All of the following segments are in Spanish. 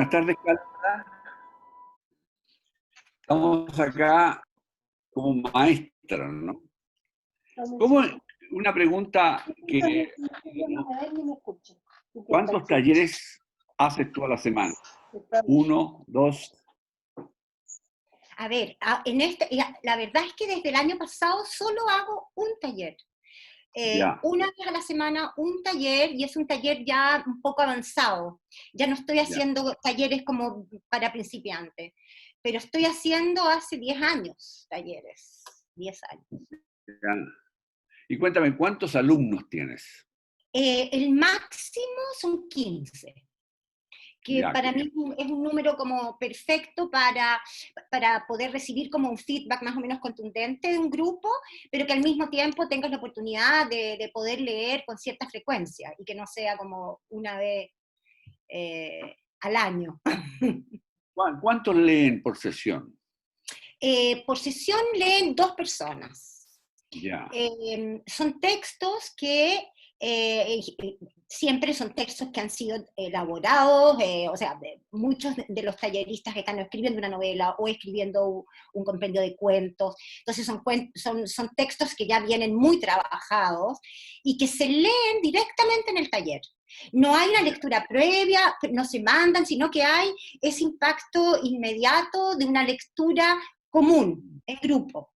Buenas tardes, Carla. Estamos acá como maestras, ¿no? ¿Cómo, una pregunta que, ¿no? ¿Cuántos talleres haces tú a la semana? ¿Uno, dos? A ver, la verdad es que desde el año pasado solo hago un taller. Ya. Una vez a la semana un taller, y es un taller ya un poco avanzado. Ya no estoy haciendo talleres como para principiantes, pero estoy haciendo hace 10 años talleres, 10 años. Ya. Y cuéntame, ¿cuántos alumnos tienes? El máximo son 15, que Ya, para mí es un número como perfecto para poder recibir como un feedback más o menos contundente de un grupo, pero que al mismo tiempo tengas la oportunidad de poder leer con cierta frecuencia, y que no sea como una vez al año. ¿Cuántos leen por sesión? Por sesión leen 2 personas. Ya. Son textos que siempre son textos que han sido elaborados, o sea, muchos de los talleristas que están escribiendo una novela o escribiendo un compendio de cuentos, entonces son textos que ya vienen muy trabajados y que se leen directamente en el taller. No hay una lectura previa, no se mandan, sino que hay ese impacto inmediato de una lectura común, en grupo.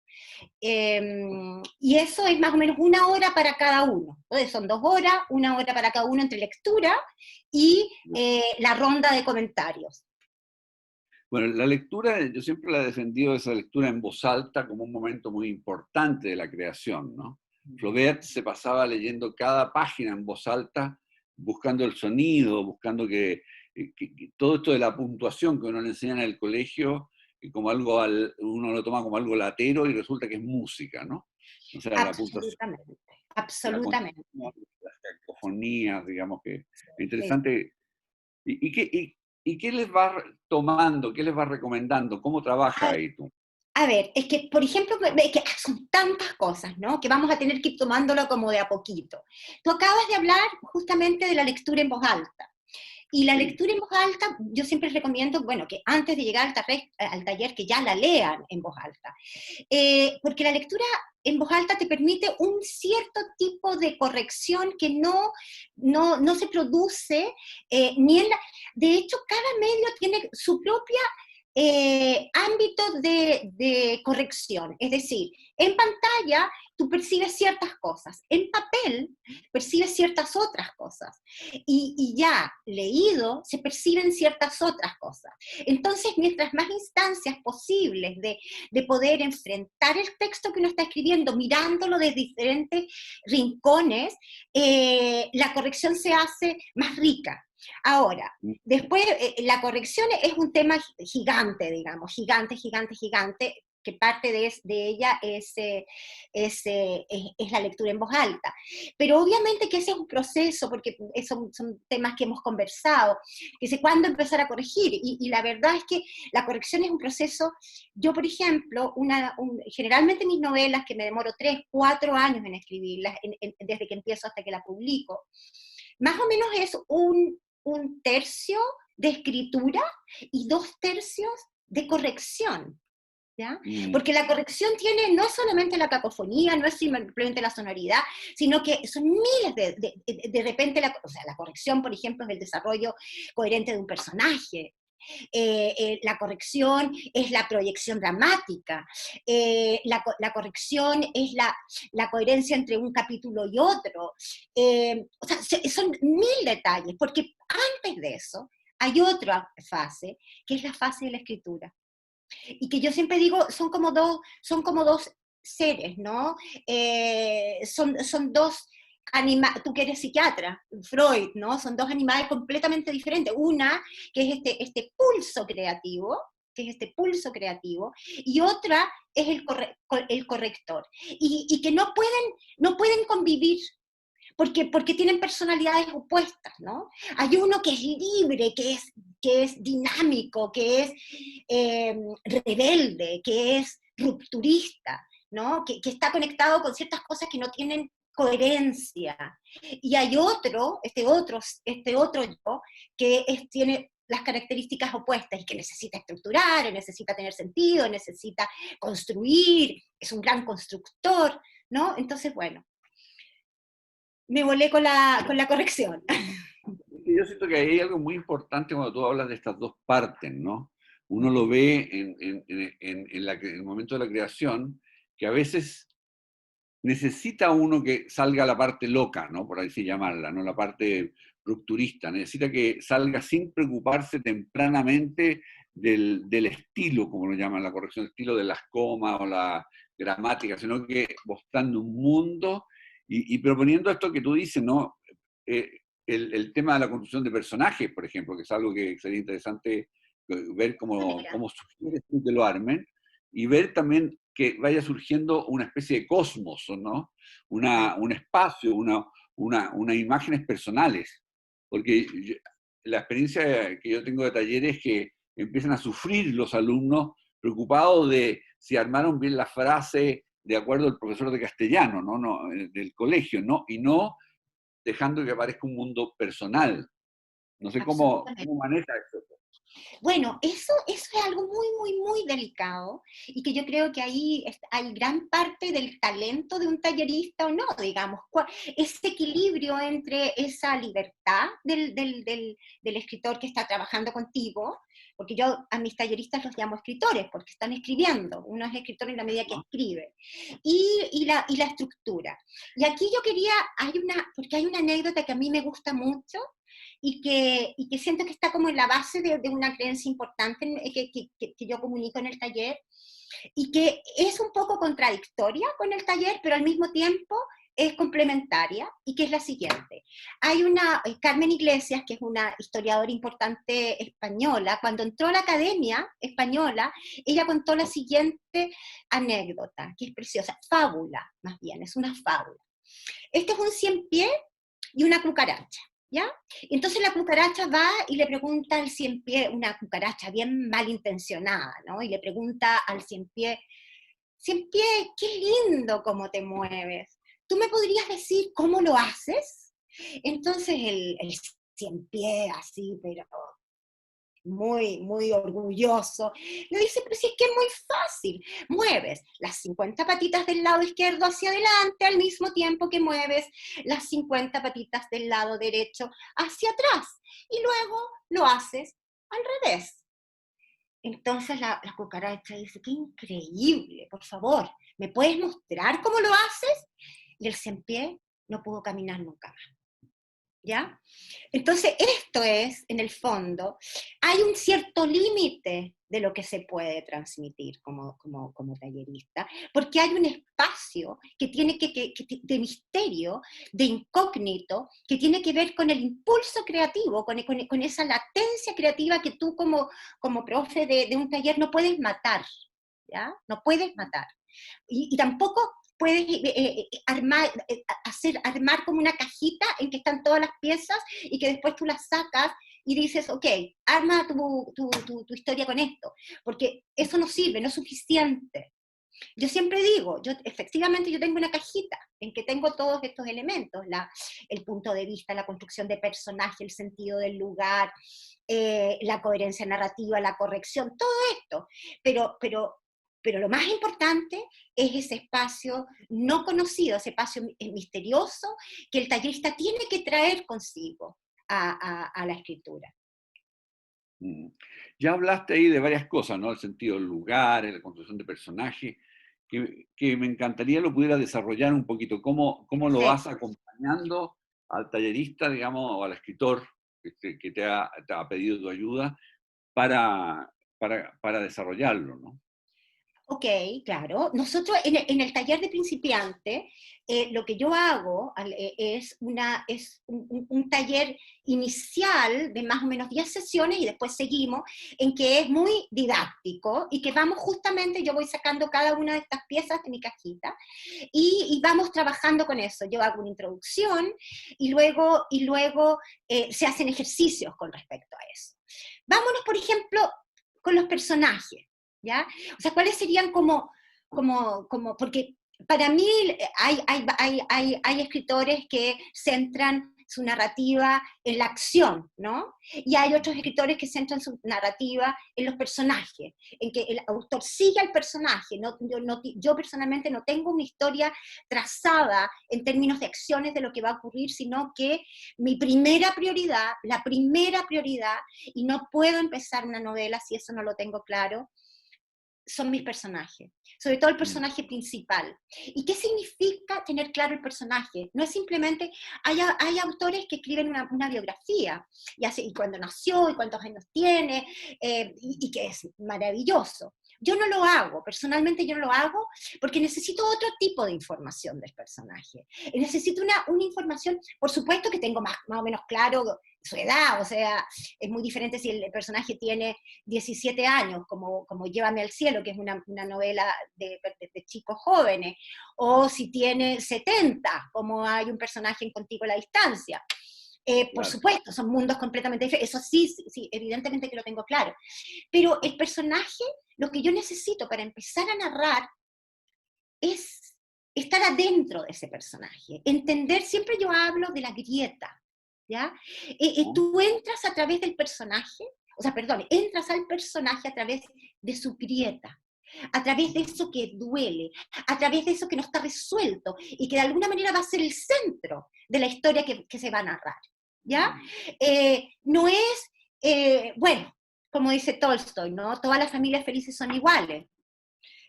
Y eso es más o menos 1 hora para cada uno. Entonces son 2 horas, 1 hora para cada uno entre lectura y la ronda de comentarios. Bueno, la lectura, yo siempre la he defendido, esa lectura en voz alta como un momento muy importante de la creación, ¿no? Flaubert se pasaba leyendo cada página en voz alta, buscando el sonido, buscando que todo esto de la puntuación que uno le enseña en el colegio, como algo uno lo toma como algo latero y resulta que es música, ¿no? O sea, la puntuación, Absolutamente. las cacofonías, digamos que es Sí. interesante. ¿Y qué les va tomando, qué les va recomendando? ¿Cómo trabaja ahí tú? A ver, es que, por ejemplo, es que son tantas cosas, ¿no? Que vamos a tener que ir tomándolo como de a poquito. Tú acabas de hablar justamente de la lectura en voz alta. Y la Sí. lectura en voz alta, yo siempre recomiendo, bueno, que antes de llegar al taller, que ya la lean en voz alta. Porque la lectura en voz alta te permite un cierto tipo de corrección que no se produce ni en la... De hecho, cada medio tiene su propia ámbito de corrección. Es decir, en pantalla tú percibes ciertas cosas, en papel percibes ciertas otras cosas, y ya leído se perciben ciertas otras cosas. Entonces, mientras más instancias posibles de poder enfrentar el texto que uno está escribiendo, mirándolo desde diferentes rincones, la corrección se hace más rica. Ahora, después la corrección es un tema gigante, digamos, gigante, que parte de ella es la lectura en voz alta. Pero obviamente que ese es un proceso, porque son temas que hemos conversado, que sé cuándo empezar a corregir, y la verdad es que la corrección es un proceso. Yo, por ejemplo, generalmente mis novelas, que me demoro 3, 4 años en escribirlas, desde que empiezo hasta que la publico, más o menos es un tercio de escritura y 2 tercios de corrección, ¿ya? Porque la corrección tiene no solamente la cacofonía, no es simplemente la sonoridad, sino que son miles de repente, o sea, la corrección, por ejemplo, es el desarrollo coherente de un personaje. La corrección es la proyección dramática, la corrección es la coherencia entre un capítulo y otro. O sea, son 1000 detalles, porque antes de eso hay otra fase, que es la fase de la escritura. Y que yo siempre digo, son como dos seres, ¿no? Son dos animales, tú que eres psiquiatra, Freud, ¿no? Son 2 animales completamente diferentes. Una, que es este pulso creativo, y otra es el corrector. Y que no pueden convivir, porque tienen personalidades opuestas, ¿no? Hay uno que es libre, que es dinámico, que es rebelde, que es rupturista, ¿no? Que está conectado con ciertas cosas que no tienen coherencia. Y hay otro yo, que tiene las características opuestas, y que necesita estructurar, o necesita tener sentido, necesita construir, es un gran constructor, ¿no? Entonces, bueno, me volé con la corrección. Yo siento que hay algo muy importante cuando tú hablas de estas dos partes, ¿no? Uno lo ve en el momento de la creación, que a veces necesita uno que salga la parte loca, ¿no? Por así llamarla, ¿no? La parte rupturista. Necesita que salga sin preocuparse tempranamente del estilo, como lo llaman, la corrección de estilo, de las comas o la gramática, sino que mostrando un mundo y proponiendo esto que tú dices, ¿no? El tema de la construcción de personajes, por ejemplo, que es algo que sería interesante ver cómo sugiere que lo armen, y ver también que vaya surgiendo una especie de cosmos, ¿no? Un espacio, unas imágenes personales. Porque la experiencia que yo tengo de talleres es que empiezan a sufrir los alumnos preocupados de si armaron bien la frase de acuerdo al profesor de castellano, ¿no? Del colegio, ¿no? Y no dejando que aparezca un mundo personal. No sé cómo maneja eso. Bueno, eso es algo muy, muy, muy delicado, y que yo creo que ahí hay gran parte del talento de un tallerista o no, digamos, ese equilibrio entre esa libertad del escritor que está trabajando contigo, porque yo a mis talleristas los llamo escritores, porque están escribiendo, uno es escritor en la medida que escribe, y la estructura. Y aquí yo quería, porque hay una anécdota que a mí me gusta mucho, y que siento que está como en la base de una creencia importante que yo comunico en el taller, y que es un poco contradictoria con el taller, pero al mismo tiempo es complementaria, y que es la siguiente. Hay Carmen Iglesias, que es una historiadora importante española, cuando entró a la Academia Española, ella contó la siguiente anécdota, que es preciosa, fábula, más bien, es una fábula. Este es un ciempié y una cucaracha, ¿ya? Entonces la cucaracha va y le pregunta al ciempié, una cucaracha bien malintencionada, ¿no? Y le pregunta al ciempié, ciempié, qué lindo cómo te mueves. ¿Tú me podrías decir cómo lo haces? Entonces el ciempié, así, pero muy, muy orgulloso, le dice, pero si es que es muy fácil, mueves las 50 patitas del lado izquierdo hacia adelante al mismo tiempo que mueves las 50 patitas del lado derecho hacia atrás, y luego lo haces al revés. Entonces la cucaracha dice, qué increíble, por favor, ¿me puedes mostrar cómo lo haces? Y el ciempié no pudo caminar nunca más. ¿Ya? Entonces, esto es, en el fondo, hay un cierto límite de lo que se puede transmitir como tallerista, porque hay un espacio que tiene de misterio, de incógnito, que tiene que ver con el impulso creativo, con esa latencia creativa que tú como profe de un taller no puedes matar, ¿ya? No puedes matar. Y tampoco puedes armar como una cajita en que están todas las piezas y que después tú las sacas y dices, ok, arma tu historia con esto, porque eso no sirve, no es suficiente. Yo siempre digo, efectivamente yo tengo una cajita en que tengo todos estos elementos, el punto de vista, la construcción de personaje, el sentido del lugar, la coherencia narrativa, la corrección, todo esto, pero lo más importante es ese espacio no conocido, ese espacio misterioso que el tallerista tiene que traer consigo a la escritura. Ya hablaste ahí de varias cosas, ¿no? El sentido del lugar, la construcción de personajes, que me encantaría lo pudiera desarrollar un poquito. ¿Cómo lo vas acompañando al tallerista, digamos, o al escritor que te ha pedido tu ayuda para desarrollarlo, ¿no? Ok, claro. Nosotros en el taller de principiante, lo que yo hago es un taller inicial de más o menos 10 sesiones, y después seguimos, en que es muy didáctico y que vamos justamente, yo voy sacando cada una de estas piezas de mi cajita y vamos trabajando con eso. Yo hago una introducción y luego se hacen ejercicios con respecto a eso. Vámonos, por ejemplo, con los personajes. ¿Ya? O sea, ¿cuáles serían porque para mí hay escritores que centran su narrativa en la acción, ¿no? Y hay otros escritores que centran su narrativa en los personajes, en que el autor sigue al personaje. Yo personalmente no tengo una historia trazada en términos de acciones de lo que va a ocurrir, sino que mi primera prioridad, la primera prioridad, y no puedo empezar una novela si eso no lo tengo claro, son mis personajes, sobre todo el personaje principal. ¿Y qué significa tener claro el personaje? No es simplemente, hay autores que escriben una biografía, y cuando nació, y cuántos años tiene, y que es maravilloso. Yo no lo hago, personalmente yo no lo hago, porque necesito otro tipo de información del personaje. Necesito una información, por supuesto que tengo más o menos claro su edad, o sea, es muy diferente si el personaje tiene 17 años, como Llévame al cielo, que es una novela de chicos jóvenes, o si tiene 70, como hay un personaje en Contigo a la distancia. Por supuesto, son mundos completamente diferentes, eso sí, evidentemente que lo tengo claro. Pero el personaje, lo que yo necesito para empezar a narrar es estar adentro de ese personaje, entender, siempre yo hablo de la grieta, ¿ya? Tú entras a través del personaje, o sea, perdón, entras al personaje a través de su grieta, a través de eso que duele, a través de eso que no está resuelto, y que de alguna manera va a ser el centro de la historia que se va a narrar, ¿ya? No es, bueno, como dice Tolstoy, ¿no? Todas las familias felices son iguales,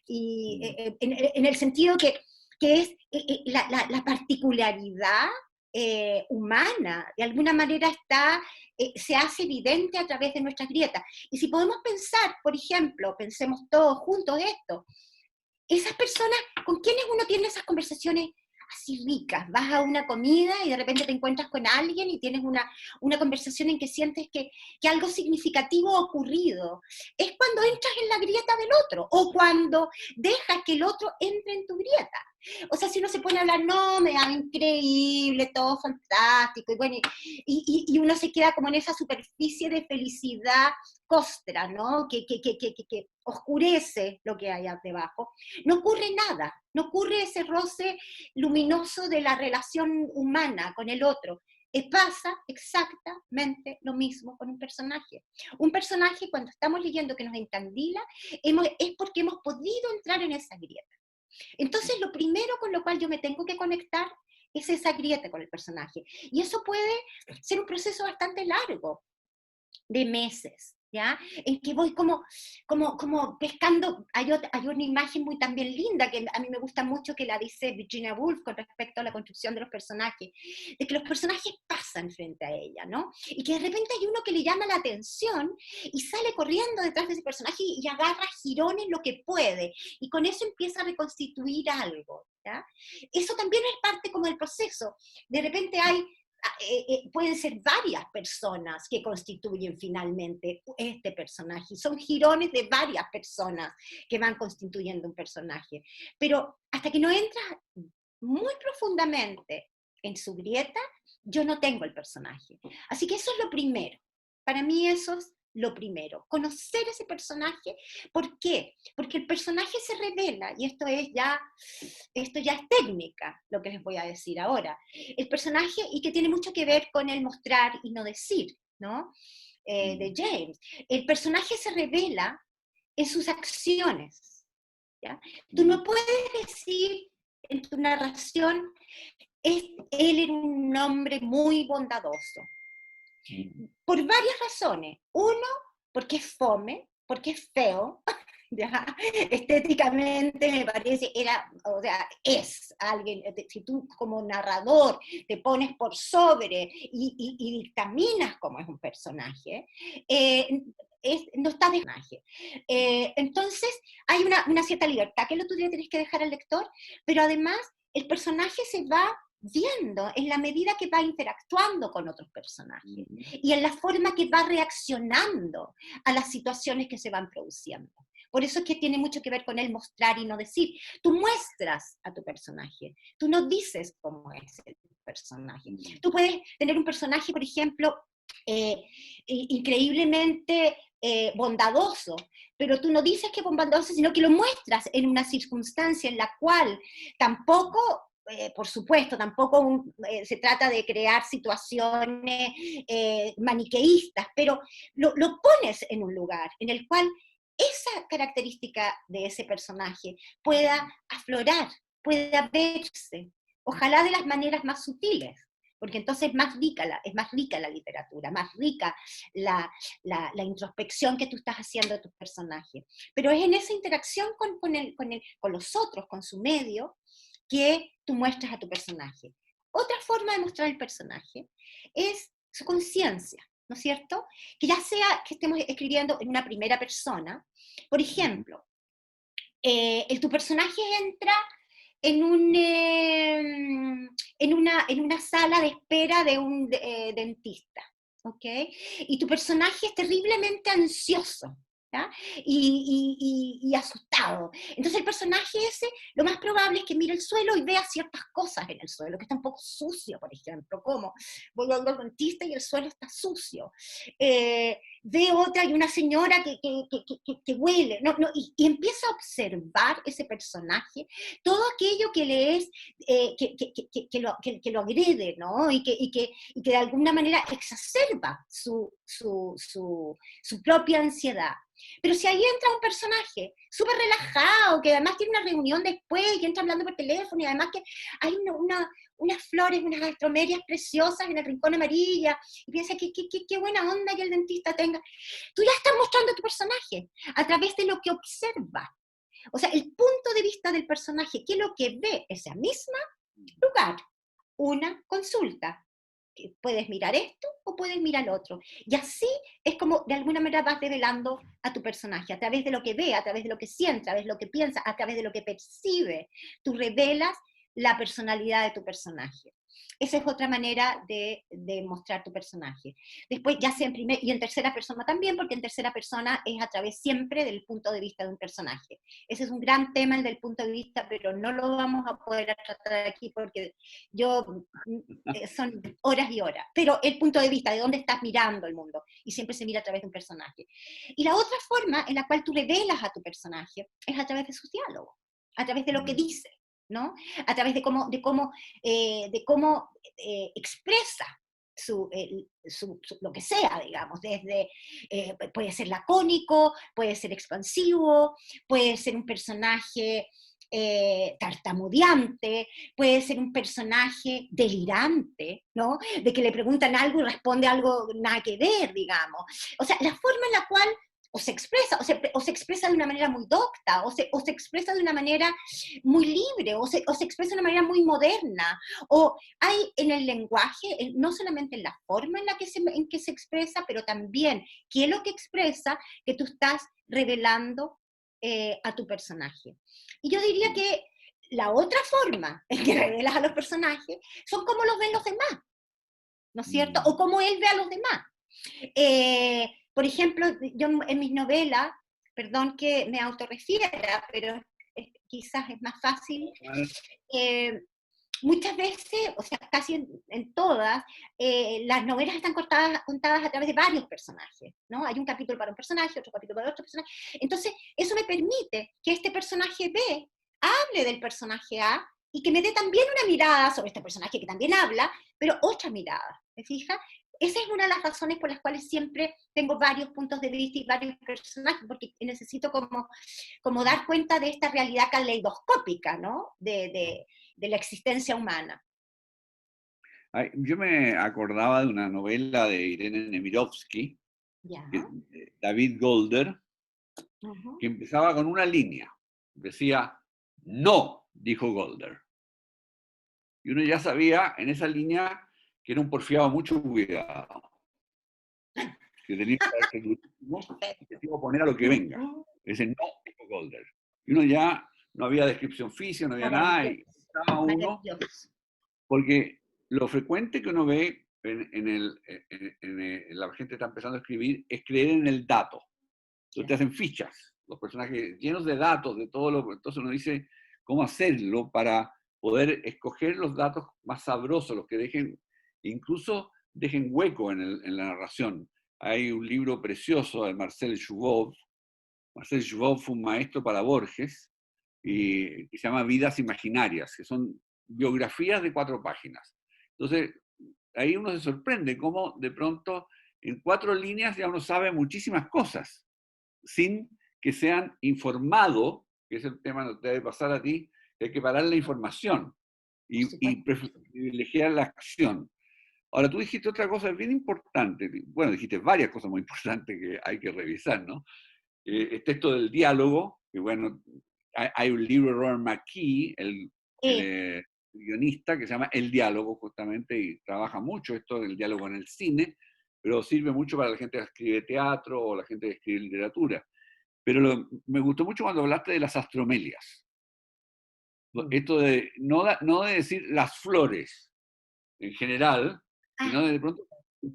y en el sentido que es la particularidad humana, de alguna manera se hace evidente a través de nuestras grietas. Y si podemos pensar, por ejemplo, pensemos todos juntos esto, esas personas con quienes uno tiene esas conversaciones así ricas, vas a una comida y de repente te encuentras con alguien y tienes una conversación en que sientes que algo significativo ha ocurrido, es cuando entras en la grieta del otro, o cuando dejas que el otro entre en tu grieta. O sea, si uno se pone a hablar, no, me da increíble, todo fantástico, y bueno, y uno se queda como en esa superficie de felicidad costra, ¿no? Que oscurece lo que hay debajo. No ocurre nada, no ocurre ese roce luminoso de la relación humana con el otro. Pasa exactamente lo mismo con un personaje. Un personaje, cuando estamos leyendo que nos encandila, es porque hemos podido entrar en esa grieta. Entonces, lo primero con lo cual yo me tengo que conectar es esa grieta con el personaje. Y eso puede ser un proceso bastante largo, de meses, ¿ya? En que voy como pescando. Hay una imagen muy también linda, que a mí me gusta mucho, que la dice Virginia Woolf con respecto a la construcción de los personajes, de que los personajes pasan frente a ella, ¿no? Y que de repente hay uno que le llama la atención y sale corriendo detrás de ese personaje y agarra girones lo que puede, y con eso empieza a reconstituir algo, ¿ya? Eso también es parte como del proceso. De repente pueden ser varias personas que constituyen finalmente este personaje, son jirones de varias personas que van constituyendo un personaje, pero hasta que no entras muy profundamente en su grieta, yo no tengo el personaje. Así que eso es lo primero, para mí eso es lo primero, conocer ese personaje. ¿Por qué? Porque el personaje se revela, y esto ya es técnica, lo que les voy a decir ahora. El personaje, y que tiene mucho que ver con el mostrar y no decir, ¿no? De James. El personaje se revela en sus acciones, ¿ya? Tú no puedes decir en tu narración, él era un hombre muy bondadoso. Por varias razones. Uno, porque es fome, porque es feo, ¿ya? Estéticamente me parece, o sea, es alguien, si tú como narrador te pones por sobre y dictaminas cómo es un personaje, no está de personaje. Entonces, hay una cierta libertad que tú le tienes que dejar al lector, pero además el personaje se va viendo en la medida que va interactuando con otros personajes y en la forma que va reaccionando a las situaciones que se van produciendo. Por eso es que tiene mucho que ver con el mostrar y no decir. Tú muestras a tu personaje, tú no dices cómo es el personaje. Tú puedes tener un personaje, por ejemplo, increíblemente bondadoso, pero tú no dices que es bondadoso, sino que lo muestras en una circunstancia en la cual tampoco por supuesto, tampoco se trata de crear situaciones maniqueístas, pero lo pones en un lugar en el cual esa característica de ese personaje pueda aflorar, pueda verse, ojalá de las maneras más sutiles, porque entonces es más rica la literatura, más rica la introspección que tú estás haciendo de tus personajes. Pero es en esa interacción con los otros, con su medio, que tú muestras a tu personaje. Otra forma de mostrar el personaje es su conciencia, ¿no es cierto? Que ya sea que estemos escribiendo en una primera persona, por ejemplo, tu personaje entra en una sala de espera de un dentista, ¿ok? Y tu personaje es terriblemente ansioso, ¿ya? Y asustado. Entonces el personaje ese, lo más probable es que mire el suelo y vea ciertas cosas en el suelo, que está un poco sucio, por ejemplo, como voy al dentista y el suelo está sucio. Ve otra y una señora que huele, y empieza a observar ese personaje, todo aquello que le es, que lo agrede, ¿no? Y que de alguna manera exacerba su propia ansiedad. Pero si ahí entra un personaje súper relajado, que además tiene una reunión después y entra hablando por teléfono, y además que hay unas flores, unas astromerias preciosas en el rincón amarilla, y piensa que qué buena onda que el dentista tenga. Tú ya estás mostrando tu personaje a través de lo que observa. O sea, el punto de vista del personaje, ¿qué es lo que ve ese mismo lugar? Una consulta. Puedes mirar esto o puedes mirar lo otro. Y así es como de alguna manera vas develando a tu personaje, a través de lo que ve, a través de lo que siente, a través de lo que piensa, a través de lo que percibe. Tú revelas la personalidad de tu personaje. Esa es otra manera de mostrar tu personaje. Después, ya sea en primera y en tercera persona también, porque en tercera persona es a través siempre del punto de vista de un personaje. Ese es un gran tema, el del punto de vista, pero no lo vamos a poder tratar aquí porque son horas y horas. Pero el punto de vista, de dónde estás mirando el mundo, y siempre se mira a través de un personaje. Y la otra forma en la cual tú revelas a tu personaje es a través de sus diálogos, a través de lo que dice, ¿no? A través de cómo expresa lo que sea, digamos, desde, puede ser lacónico, puede ser expansivo, puede ser un personaje tartamudeante, puede ser un personaje delirante, ¿no? De que le preguntan algo y responde algo nada que ver, digamos. O sea, la forma en la cual o se expresa, o se expresa de una manera muy docta, o se expresa de una manera muy libre, o se expresa de una manera muy moderna, o hay en el lenguaje, no solamente en la forma en que se expresa, pero también qué es lo que expresa que tú estás revelando a tu personaje. Y yo diría que la otra forma en que revelas a los personajes son cómo los ven los demás, ¿no es cierto? O cómo él ve a los demás. Por ejemplo, yo en mis novelas, perdón que me autorrefiera, pero quizás es más fácil, muchas veces, o sea, casi en todas, las novelas están contadas a través de varios personajes, ¿no? Hay un capítulo para un personaje, otro capítulo para otro personaje. Entonces, eso me permite que este personaje B hable del personaje A y que me dé también una mirada sobre este personaje que también habla, pero otra mirada, ¿me fijas? Esa es una de las razones por las cuales siempre tengo varios puntos de vista y varios personajes, porque necesito como dar cuenta de esta realidad caleidoscópica, ¿no? De la existencia humana. Ay, yo me acordaba de una novela de Irene Nemirovsky, Ya. David Golder, que empezaba con una línea. Decía, no, dijo Golder. Y uno ya sabía en esa línea que era un porfiado mucho cuidado. Que tenía que iba a poner a lo que venga. Ese no, dijo Golder. Y uno ya no había descripción física, no había nada, y estaba uno, porque lo frecuente que uno ve en la gente que está empezando a escribir es creer en el dato. Entonces te hacen fichas, los personajes llenos de datos, de todo lo. Entonces uno dice cómo hacerlo para poder escoger los datos más sabrosos, los que incluso dejen hueco en la narración. Hay un libro precioso de Marcel Jouveau. Marcel Jouveau fue un maestro para Borges, y que se llama Vidas Imaginarias, que son biografías de 4 páginas. Entonces, ahí uno se sorprende cómo de pronto en 4 líneas ya uno sabe muchísimas cosas, sin que sean informado, que es el tema que te debe pasar a ti, que hay que parar la información y privilegiar la acción. Ahora, tú dijiste otra cosa bien importante, bueno, dijiste varias cosas muy importantes que hay que revisar, ¿no? Este esto del diálogo, que bueno, hay un libro de Robert McKee, el guionista, que se llama El diálogo, justamente, y trabaja mucho esto del diálogo en el cine, pero sirve mucho para la gente que escribe teatro o la gente que escribe literatura. Pero me gustó mucho cuando hablaste de las astromelias. Esto de no de decir las flores en general, sino de pronto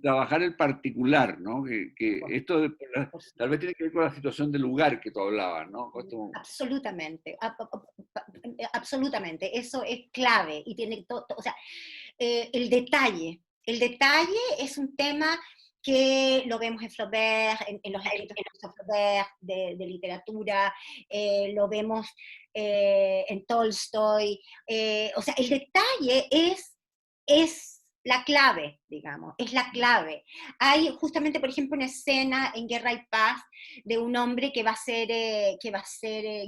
trabajar el particular, ¿no? Que esto tal vez tiene que ver con la situación del lugar que tú hablabas, ¿no? Absolutamente, absolutamente, eso es clave y tiene todo, o sea, el detalle es un tema que lo vemos en Flaubert, en los escritos de Flaubert, de literatura, lo vemos en Tolstoy, o sea, el detalle es la clave, digamos, es la clave. Hay justamente, por ejemplo, una escena en Guerra y Paz de un hombre que va a ser,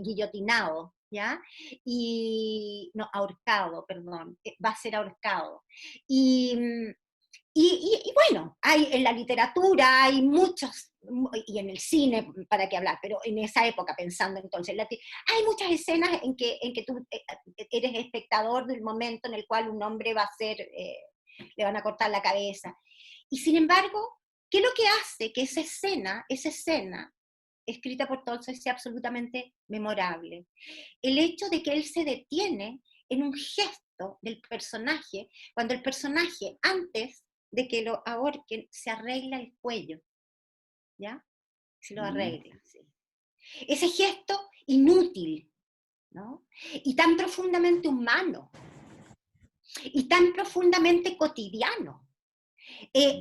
guillotinado, ¿ya? No, ahorcado, perdón, va a ser ahorcado. Y, y bueno, hay en la literatura, hay muchos, y en el cine, para qué hablar, pero en esa época, pensando entonces, hay muchas escenas en que tú eres espectador del momento en el cual un hombre va a ser, le van a cortar la cabeza. Y sin embargo, ¿qué es lo que hace que esa escena escrita por Tolstoy sea absolutamente memorable? El hecho de que él se detiene en un gesto del personaje, cuando el personaje, antes de que lo ahorquen, se arregla el cuello, ¿ya? Se lo arregla, sí. Ese gesto inútil, ¿no? Y tan profundamente humano, y tan profundamente cotidiano,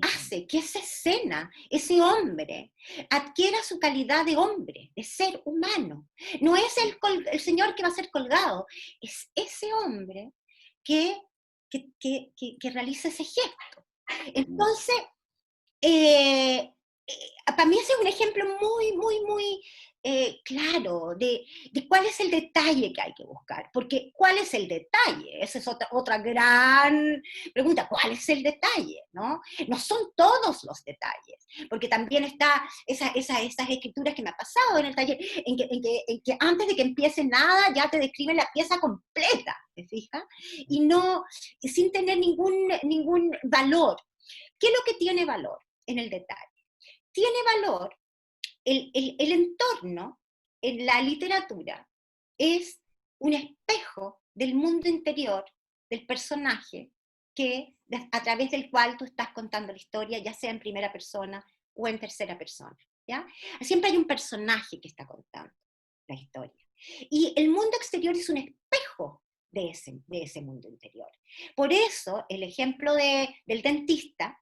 hace que esa escena, ese hombre, adquiera su calidad de hombre, de ser humano. No es el señor que va a ser colgado, es ese hombre que, que realiza ese gesto. Entonces, para mí ese es un ejemplo muy, muy, muy claro de cuál es el detalle que hay que buscar. Porque ¿cuál es el detalle? Esa es otra gran pregunta. ¿Cuál es el detalle? ¿No? No son todos los detalles. Porque también está esas escrituras que me ha pasado en el taller, en que antes de que empiece nada ya te describen la pieza completa, ¿te fijas? Y no, sin tener ningún valor. ¿Qué es lo que tiene valor en el detalle? Tiene valor el entorno en la literatura, es un espejo del mundo interior del personaje a través del cual tú estás contando la historia, ya sea en primera persona o en tercera persona, ¿ya? Siempre hay un personaje que está contando la historia. Y el mundo exterior es un espejo de ese mundo interior. Por eso, el ejemplo del dentista,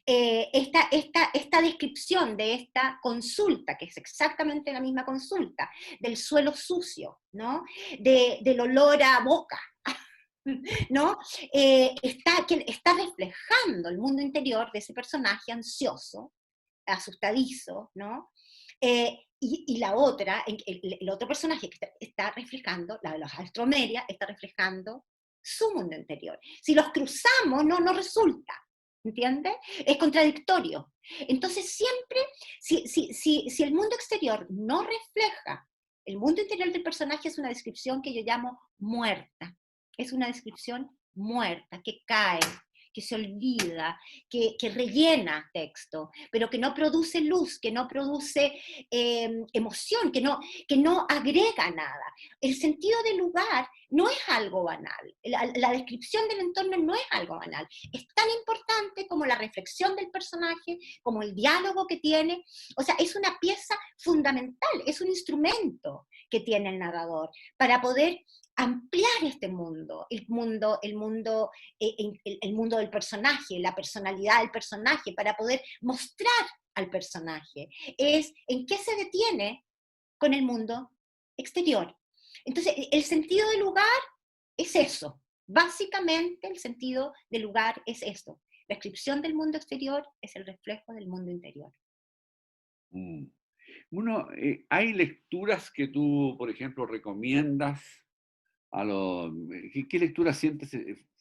esta descripción de esta consulta, que es exactamente la misma consulta, del suelo sucio, ¿no? Del olor a boca, ¿no? Está reflejando el mundo interior de ese personaje ansioso, asustadizo, ¿no? Y la otra, el otro personaje que está reflejando, la de los Astromeria, está reflejando su mundo interior. Si los cruzamos, no resulta, ¿entiendes? Es contradictorio. Entonces siempre, si el mundo exterior no refleja el mundo interior del personaje, es una descripción que yo llamo muerta. Es una descripción muerta, que cae, que se olvida, que rellena texto, pero que no produce luz, que no produce emoción, que no agrega nada. El sentido del lugar no es algo banal, la descripción del entorno no es algo banal, es tan importante como la reflexión del personaje, como el diálogo que tiene, o sea, es una pieza fundamental, es un instrumento que tiene el narrador para poder ampliar este mundo, el mundo del personaje, la personalidad del personaje, para poder mostrar al personaje. Es en qué se detiene con el mundo exterior. Entonces, el sentido del lugar es eso, Básicamente el sentido del lugar es esto. La descripción del mundo exterior es el reflejo del mundo interior. Mm. Bueno, ¿hay lecturas que tú, por ejemplo, recomiendas a los... ¿Qué lecturas sientes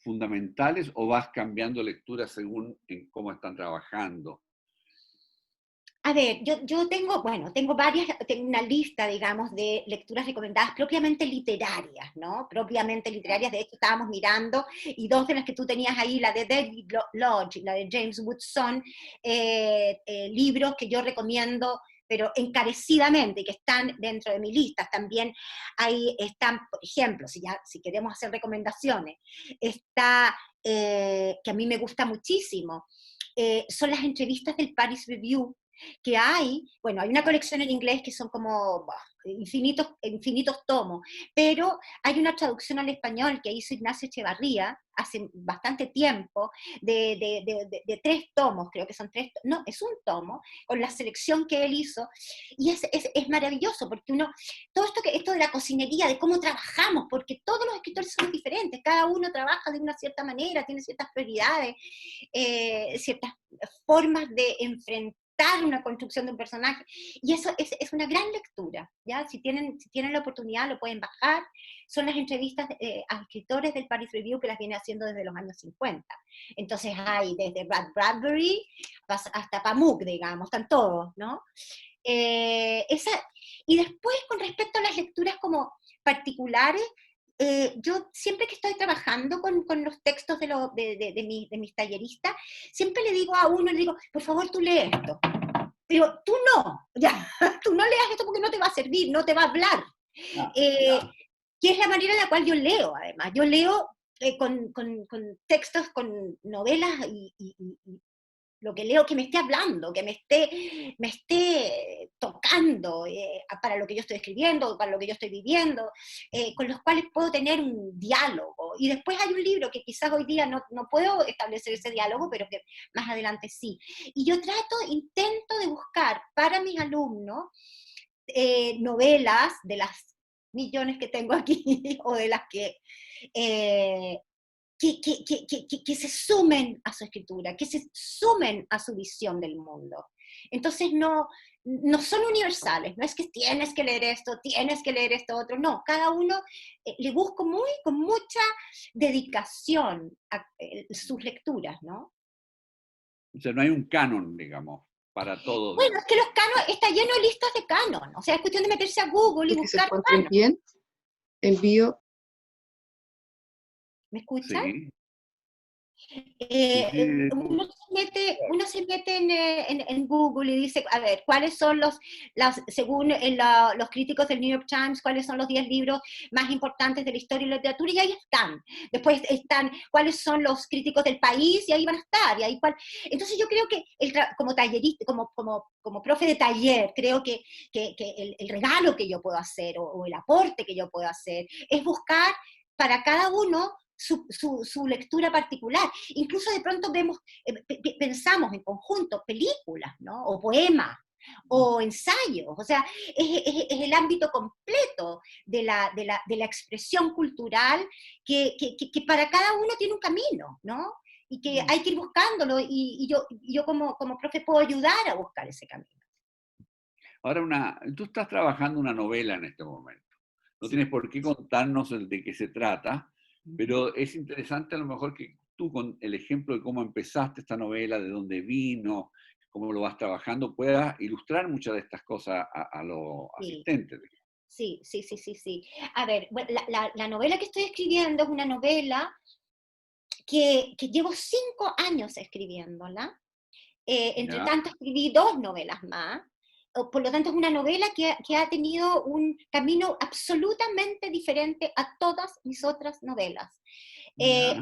fundamentales o vas cambiando lecturas según en cómo están trabajando? A ver, yo tengo, bueno, tengo varias, tengo una lista, digamos, de lecturas recomendadas propiamente literarias, ¿no? Propiamente literarias, de hecho estábamos mirando, y dos de las que tú tenías ahí, la de David Lodge y la de James Woodson, libros que yo recomiendo, pero encarecidamente, que están dentro de mi lista. También ahí están, por ejemplo, si queremos hacer recomendaciones, está, que a mí me gusta muchísimo, son las entrevistas del Paris Review, que hay, bueno, hay una colección en inglés que son como infinitos, infinitos tomos, pero hay una traducción al español que hizo Ignacio Echevarría hace bastante tiempo, de 3 tomos, creo que son 3, no, es un tomo, con la selección que él hizo, y es maravilloso, porque todo esto de la cocinería, de cómo trabajamos, porque todos los escritores son diferentes, cada uno trabaja de una cierta manera, tiene ciertas prioridades, ciertas formas de enfrentar una construcción de un personaje, y eso es una gran lectura, ¿ya? Si tienen la oportunidad lo pueden bajar, son las entrevistas a escritores del Paris Review que las viene haciendo desde los años 50, entonces hay desde Brad Bradbury hasta Pamuk, digamos, están todos, ¿no? Esa, y después con respecto a las lecturas como particulares, yo siempre que estoy trabajando con los textos de mis talleristas, siempre le digo a uno, le digo, por favor tú lee esto. Digo, tú no, ya, tú no leas esto porque no te va a servir, no te va a hablar. Ah, Eh, ya. que es la manera en la cual yo leo, además. Yo leo con textos, con novelas y lo que leo que me esté hablando, que me esté tocando para lo que yo estoy escribiendo, para lo que yo estoy viviendo, con los cuales puedo tener un diálogo. Y después hay un libro que quizás hoy día no puedo establecer ese diálogo, pero que más adelante sí. Y yo intento de buscar para mis alumnos novelas de las millones que tengo aquí, o de las eh, que se sumen a su escritura, que se sumen a su visión del mundo. Entonces no son universales, no es que tienes que leer esto, tienes que leer esto otro, no, cada uno le busco con mucha dedicación a sus lecturas, ¿no? O sea, no hay un canon, digamos, para todo, Bueno, digamos. es que los canon, está lleno de listas de canon, o sea, es cuestión de meterse a Google y Que se buscar encuentren canon. bien, envío. ¿Me escuchan? Sí, sí, sí. Uno se mete en Google y dice, a ver, ¿cuáles son según los críticos del New York Times, cuáles son los 10 libros más importantes de la historia y la literatura? Y ahí están. Después están, ¿cuáles son los críticos del país? Y ahí van a estar. Entonces yo creo que como tallerista, como profe de taller, creo que el regalo que yo puedo hacer o el aporte que yo puedo hacer es buscar para cada uno su lectura particular. Incluso de pronto pensamos en conjunto películas, ¿no? O poemas, o ensayos, o sea, es el ámbito completo de la expresión cultural que para cada uno tiene un camino, ¿no? Y que hay que ir buscándolo, y yo como profe puedo ayudar a buscar ese camino. Ahora, tú estás trabajando una novela en este momento. No Sí. tienes por qué contarnos de qué se trata, pero es interesante a lo mejor que tú, con el ejemplo de cómo empezaste esta novela, de dónde vino, cómo lo vas trabajando, puedas ilustrar muchas de estas cosas a los Sí. asistentes. Sí, sí, sí, sí, sí. A ver, bueno, la novela que estoy escribiendo es una novela que llevo 5 años escribiéndola. Entre ¿Ya? tanto escribí 2 novelas más. Por lo tanto es una novela que ha tenido un camino absolutamente diferente a todas mis otras novelas. ¿Ya?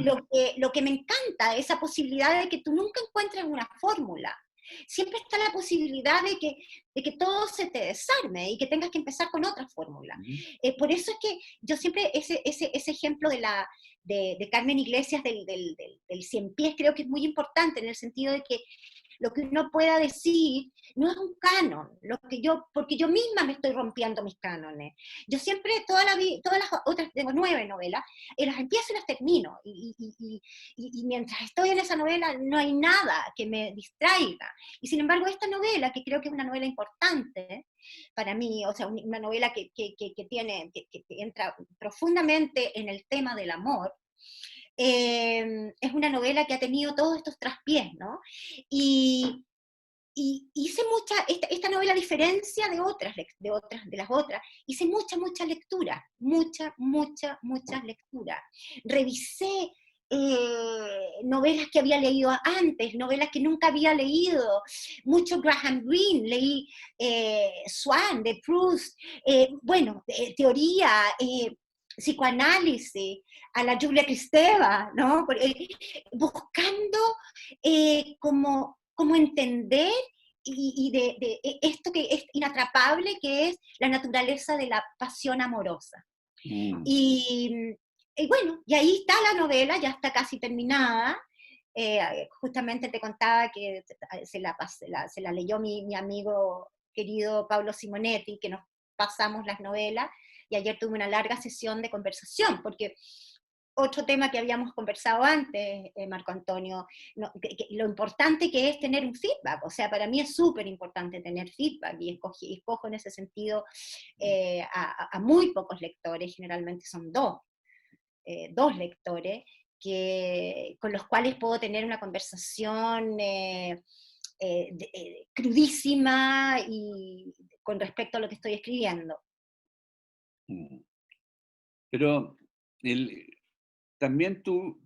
Lo que me encanta es esa posibilidad de que tú nunca encuentres una fórmula. Siempre está la posibilidad de que todo se te desarme y que tengas que empezar con otra fórmula. Por eso es que yo siempre, ese ejemplo de Carmen Iglesias del Cien Pies, creo que es muy importante, en el sentido de que lo que uno pueda decir, no es un canon, porque yo misma me estoy rompiendo mis cánones. Yo siempre, todas las otras, tengo 9 novelas, las empiezo y las termino, y mientras estoy en esa novela no hay nada que me distraiga. Y sin embargo, esta novela, que creo que es una novela importante para mí, o sea, una novela que entra profundamente en el tema del amor, es una novela que ha tenido todos estos traspiés, ¿no? Y hice esta novela, a diferencia de las otras, hice mucha lectura, mucha lectura. Revisé novelas que había leído antes, novelas que nunca había leído, mucho Graham Greene, leí Swann, de Proust, teoría, psicoanálisis, a la Julia Kristeva, ¿no? Buscando como entender y de esto que es inatrapable, que es la naturaleza de la pasión amorosa. Y bueno, y ahí está la novela, ya está casi terminada. Justamente te contaba que se la leyó mi amigo querido Pablo Simonetti, que nos pasamos las novelas, y ayer tuve una larga sesión de conversación, porque otro tema que habíamos conversado antes, Marco Antonio, lo importante que es tener un feedback. O sea, para mí es súper importante tener feedback, y escojo en ese sentido a muy pocos lectores, generalmente son dos lectores, con los cuales puedo tener una conversación crudísima y con respecto a lo que estoy escribiendo. Pero también tú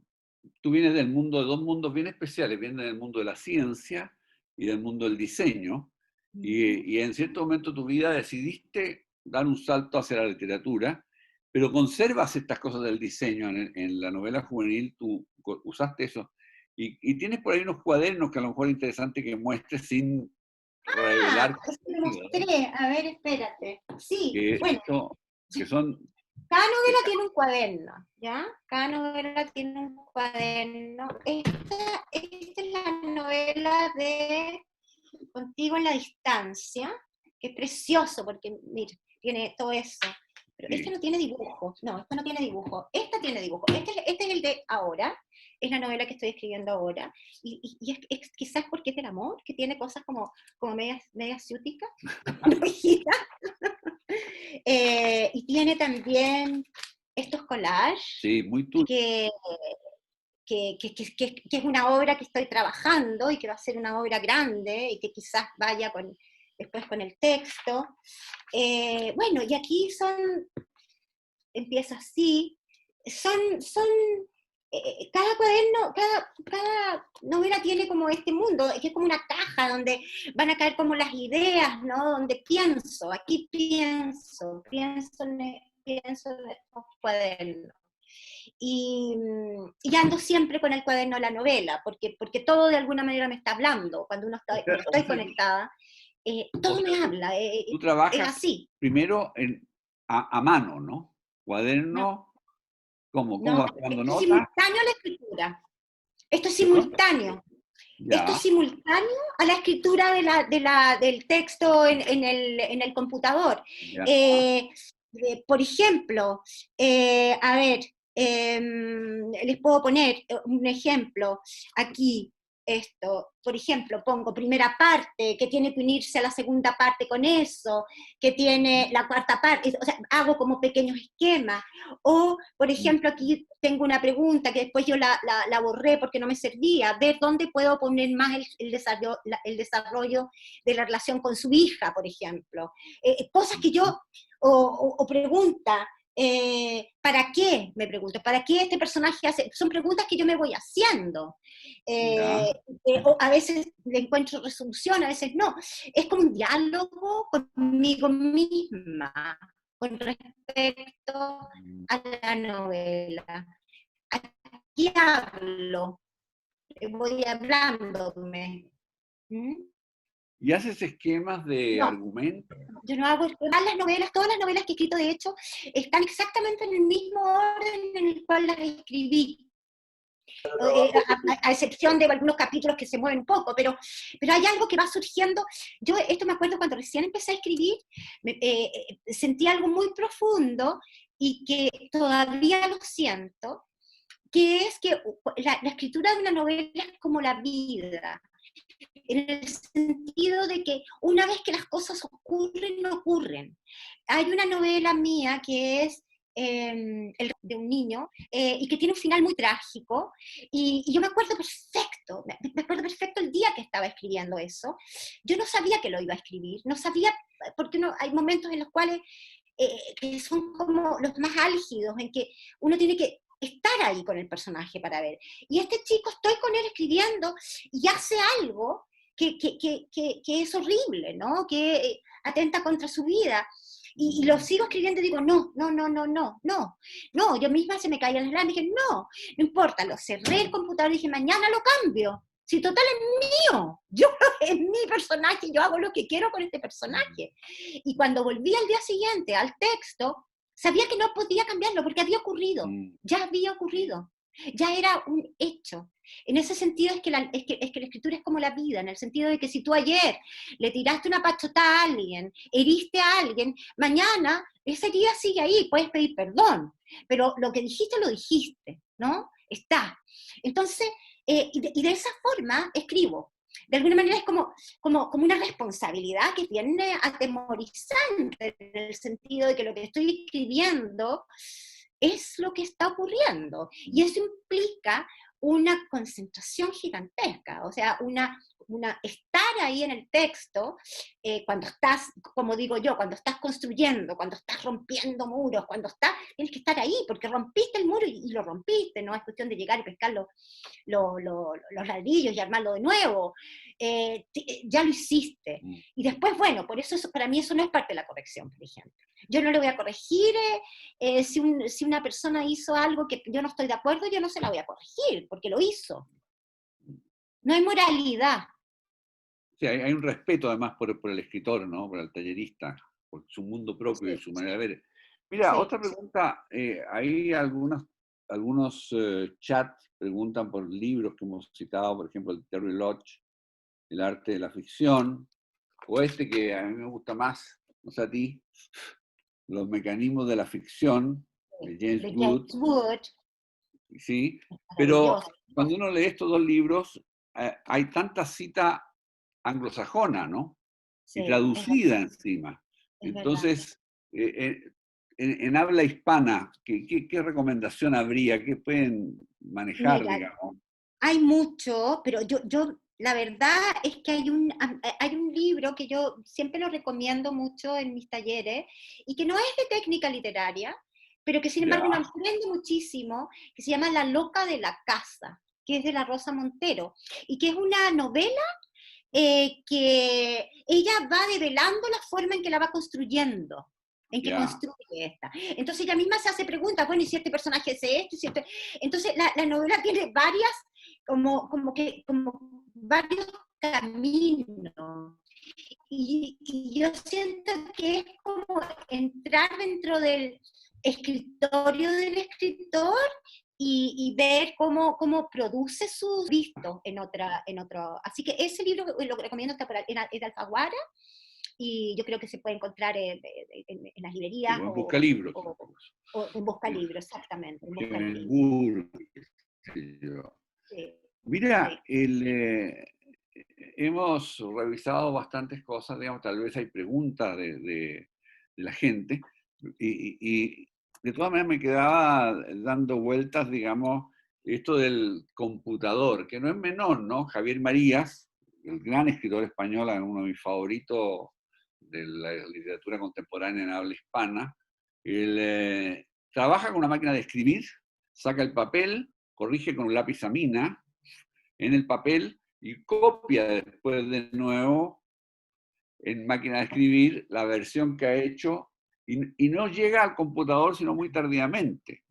vienes del mundo de 2 mundos bien especiales, vienes del mundo de la ciencia y del mundo del diseño, y en cierto momento de tu vida decidiste dar un salto hacia la literatura, pero conservas estas cosas del diseño. En la novela juvenil tú usaste eso, y tienes por ahí unos cuadernos que a lo mejor es interesante que muestres sin revelar. Te mostré, a ver, espérate. Sí, bueno. Que son... Cada novela tiene un cuaderno, ¿ya? Cada novela tiene un cuaderno. Esta es la novela de Contigo en la distancia, que es precioso, porque, mira, tiene todo eso. Pero este no tiene dibujo. No, este no tiene dibujo. Esta tiene dibujo. Este es el de ahora. Es la novela que estoy escribiendo ahora. Y es quizás porque es del amor, que tiene cosas como medias ciúticas. Y tiene también estos collages, sí, muy que es una obra que estoy trabajando y que va a ser una obra grande y que quizás vaya después con el texto. Bueno, y aquí empieza así, cada cuaderno, cada novela tiene como este mundo, que es como una caja donde van a caer como las ideas, ¿no? Donde aquí pienso en estos cuadernos. Y ando siempre con el cuaderno de la novela, porque todo de alguna manera me está hablando, cuando estoy conectada, todo me habla, tú trabajas es así. Primero a mano, ¿no? Cuaderno... No. ¿Cómo No, vas tomando esto es nota? simultáneo a la escritura. Esto es simultáneo. Ya. Esto es simultáneo a la escritura del texto en el computador. Por ejemplo, a ver, les puedo poner un ejemplo aquí. Por ejemplo, pongo primera parte, que tiene que unirse a la segunda parte con eso, que tiene la cuarta parte, o sea, hago como pequeños esquemas. O, por ejemplo, aquí tengo una pregunta que después yo la borré porque no me servía, ver dónde puedo poner más el desarrollo de la relación con su hija, por ejemplo. Cosas que yo, o pregunta, ¿para qué? Me pregunto, ¿para qué este personaje hace? Son preguntas que yo me voy haciendo. A veces le encuentro resolución, a veces no. Es como un diálogo conmigo misma con respecto a la novela. Aquí hablo, voy hablándome. ¿Y haces esquemas de argumentos? Yo no hago esquemas. Todas las novelas que he escrito, de hecho, están exactamente en el mismo orden en el cual las escribí. a excepción de algunos capítulos que se mueven un poco, pero hay algo que va surgiendo. Yo esto me acuerdo cuando recién empecé a escribir, sentí algo muy profundo y que todavía lo siento, que es que la escritura de una novela es como la vida, en el sentido de que una vez que las cosas ocurren, no ocurren. Hay una novela mía que es el de un niño, y que tiene un final muy trágico, y yo me acuerdo perfecto, me acuerdo perfecto el día que estaba escribiendo eso. Yo no sabía que lo iba a escribir, no sabía, porque hay momentos en los cuales que son como los más álgidos, en que uno tiene que estar ahí con el personaje para ver. Y este chico, estoy con él escribiendo y hace algo que es horrible, ¿no? Que atenta contra su vida. Y lo sigo escribiendo y digo, no, no, no, no, no, no, no, yo misma se me caían las lágrimas y dije, no, no importa, lo cerré el computador y dije, mañana lo cambio. Si total es mío, yo es mi personaje, yo hago lo que quiero con este personaje. Y cuando volví al día siguiente al texto, sabía que no podía cambiarlo porque había ocurrido, ya había ocurrido, ya era un hecho. En ese sentido es que la escritura es como la vida, en el sentido de que si tú ayer le tiraste una pachota a alguien, heriste a alguien, mañana esa herida sigue ahí, puedes pedir perdón, pero lo que dijiste lo dijiste, ¿no? Está. Entonces, y de esa forma escribo. De alguna manera es como una responsabilidad que tiene atemorizante, en el sentido de que lo que estoy escribiendo es lo que está ocurriendo. Y eso implica una concentración gigantesca, o sea, estar ahí en el texto, cuando estás, como digo yo, cuando estás construyendo, cuando estás rompiendo muros, tienes que estar ahí, porque rompiste el muro y lo rompiste, no es cuestión de llegar y pescar los ladrillos y armarlo de nuevo, ya lo hiciste. Y después, bueno, por eso para mí eso no es parte de la corrección, por ejemplo. Yo no le voy a corregir, si una persona hizo algo que yo no estoy de acuerdo, yo no se la voy a corregir, porque lo hizo. No hay moralidad. Sí, hay un respeto además por el escritor, ¿no? Por el tallerista, por su mundo propio y su manera de ver. Mira, Sí. otra pregunta, hay algunos chats preguntan por libros que hemos citado, por ejemplo, el Terry Lodge, El arte de la ficción, o este que a mí me gusta más, no sé a ti, Los mecanismos de la ficción, de James Wood. Sí, pero cuando uno lee estos dos libros, hay tanta cita anglosajona, ¿no? Sí, Y traducida encima. Entonces, en habla hispana, ¿qué recomendación habría? ¿Qué pueden manejar, mira, digamos? hay mucho, pero yo la verdad es que hay un libro que yo siempre lo recomiendo mucho en mis talleres, y que no es de técnica literaria, pero que sin embargo me aprende muchísimo, que se llama La loca de la casa, que es de la Rosa Montero, y que es una novela que ella va develando la forma en que la va construyendo, en que construye esta. Entonces ella misma se hace preguntas, bueno, ¿y si este personaje es esto? ¿Y si este? Entonces la novela tiene varias, como varios caminos. Y yo siento que es como entrar dentro del escritorio del escritor y ver cómo produce sus vistos en otro. Así que ese libro lo recomiendo, es de Alfaguara, y yo creo que se puede encontrar en las librerías, En Buscalibros. o en Buscalibros, exactamente. En Buscalibros. Sí. Mira, hemos revisado bastantes cosas, digamos, tal vez hay preguntas de la gente, y de todas maneras me quedaba dando vueltas, digamos, esto del computador, que no es menor, ¿no? Javier Marías, el gran escritor español, uno de mis favoritos de la literatura contemporánea en habla hispana, él trabaja con una máquina de escribir, saca el papel, corrige con un lápiz a mina en el papel y copia después de nuevo en máquina de escribir la versión que ha hecho, y no llega al computador sino muy tardíamente.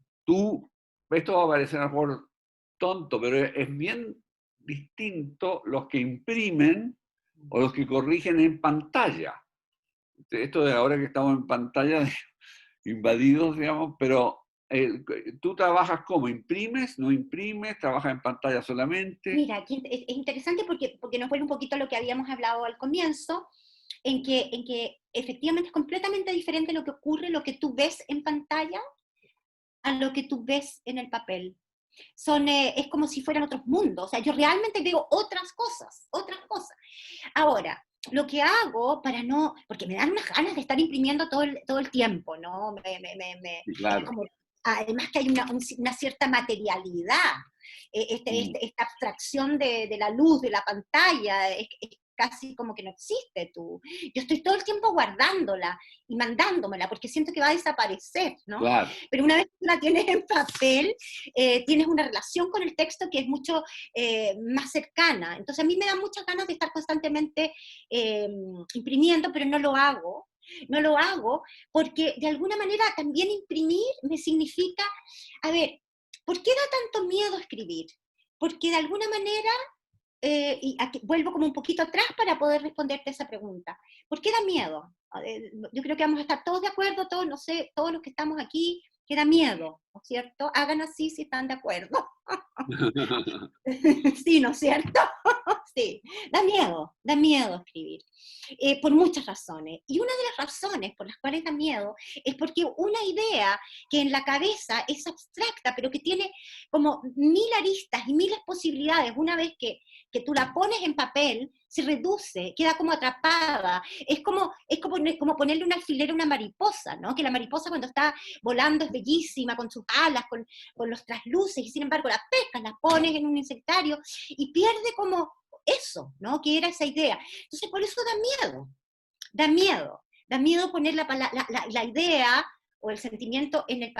Esto va a parecer a lo mejor tonto, pero es bien distinto los que imprimen o los que corrigen en pantalla. Esto de ahora que estamos en pantalla, invadidos, digamos, pero ¿Tú trabajas cómo? ¿Imprimes? ¿No imprimes? ¿Trabajas en pantalla solamente? Mira, aquí es interesante porque nos vuelve un poquito a lo que habíamos hablado al comienzo, en que efectivamente es completamente diferente lo que ocurre, lo que tú ves en pantalla, a lo que tú ves en el papel. Es como si fueran otros mundos, o sea, yo realmente veo otras cosas, otras cosas. Ahora, lo que hago para no, porque me dan unas ganas de estar imprimiendo todo el tiempo, ¿no? Sí, Es claro. como, además que hay una cierta materialidad, Mm, esta abstracción de la luz, de la pantalla, es casi como que no existe tú. Yo estoy todo el tiempo guardándola y mandándomela porque siento que va a desaparecer, ¿no? claro. Pero una vez que la tienes en papel, tienes una relación con el texto que es mucho más cercana. Entonces a mí me da muchas ganas de estar constantemente eh, imprimiendo, pero no lo hago. No lo hago porque de alguna manera también imprimir me significa, a ver, ¿por qué da tanto miedo escribir? Porque de alguna manera, y aquí vuelvo como un poquito atrás para poder responderte esa pregunta. ¿Por qué da miedo? Yo creo que vamos a estar todos de acuerdo, todos, no sé, todos los que estamos aquí, que da miedo, ¿no es cierto? Hagan así si están de acuerdo. Sí, ¿no es cierto? Sí, da miedo escribir, por muchas razones. Y una de las razones por las cuales da miedo es porque una idea que en la cabeza es abstracta, pero que tiene como mil aristas y miles posibilidades, una vez que tú la pones en papel, se reduce, queda como atrapada. Es como ponerle un alfiler a una mariposa, ¿no? Que la mariposa cuando está volando es bellísima, con sus alas, con los trasluces, y sin embargo la pescas, la pones en un insectario y pierde como eso, ¿no? Que era esa idea. Entonces, por eso da miedo poner la idea o el sentimiento en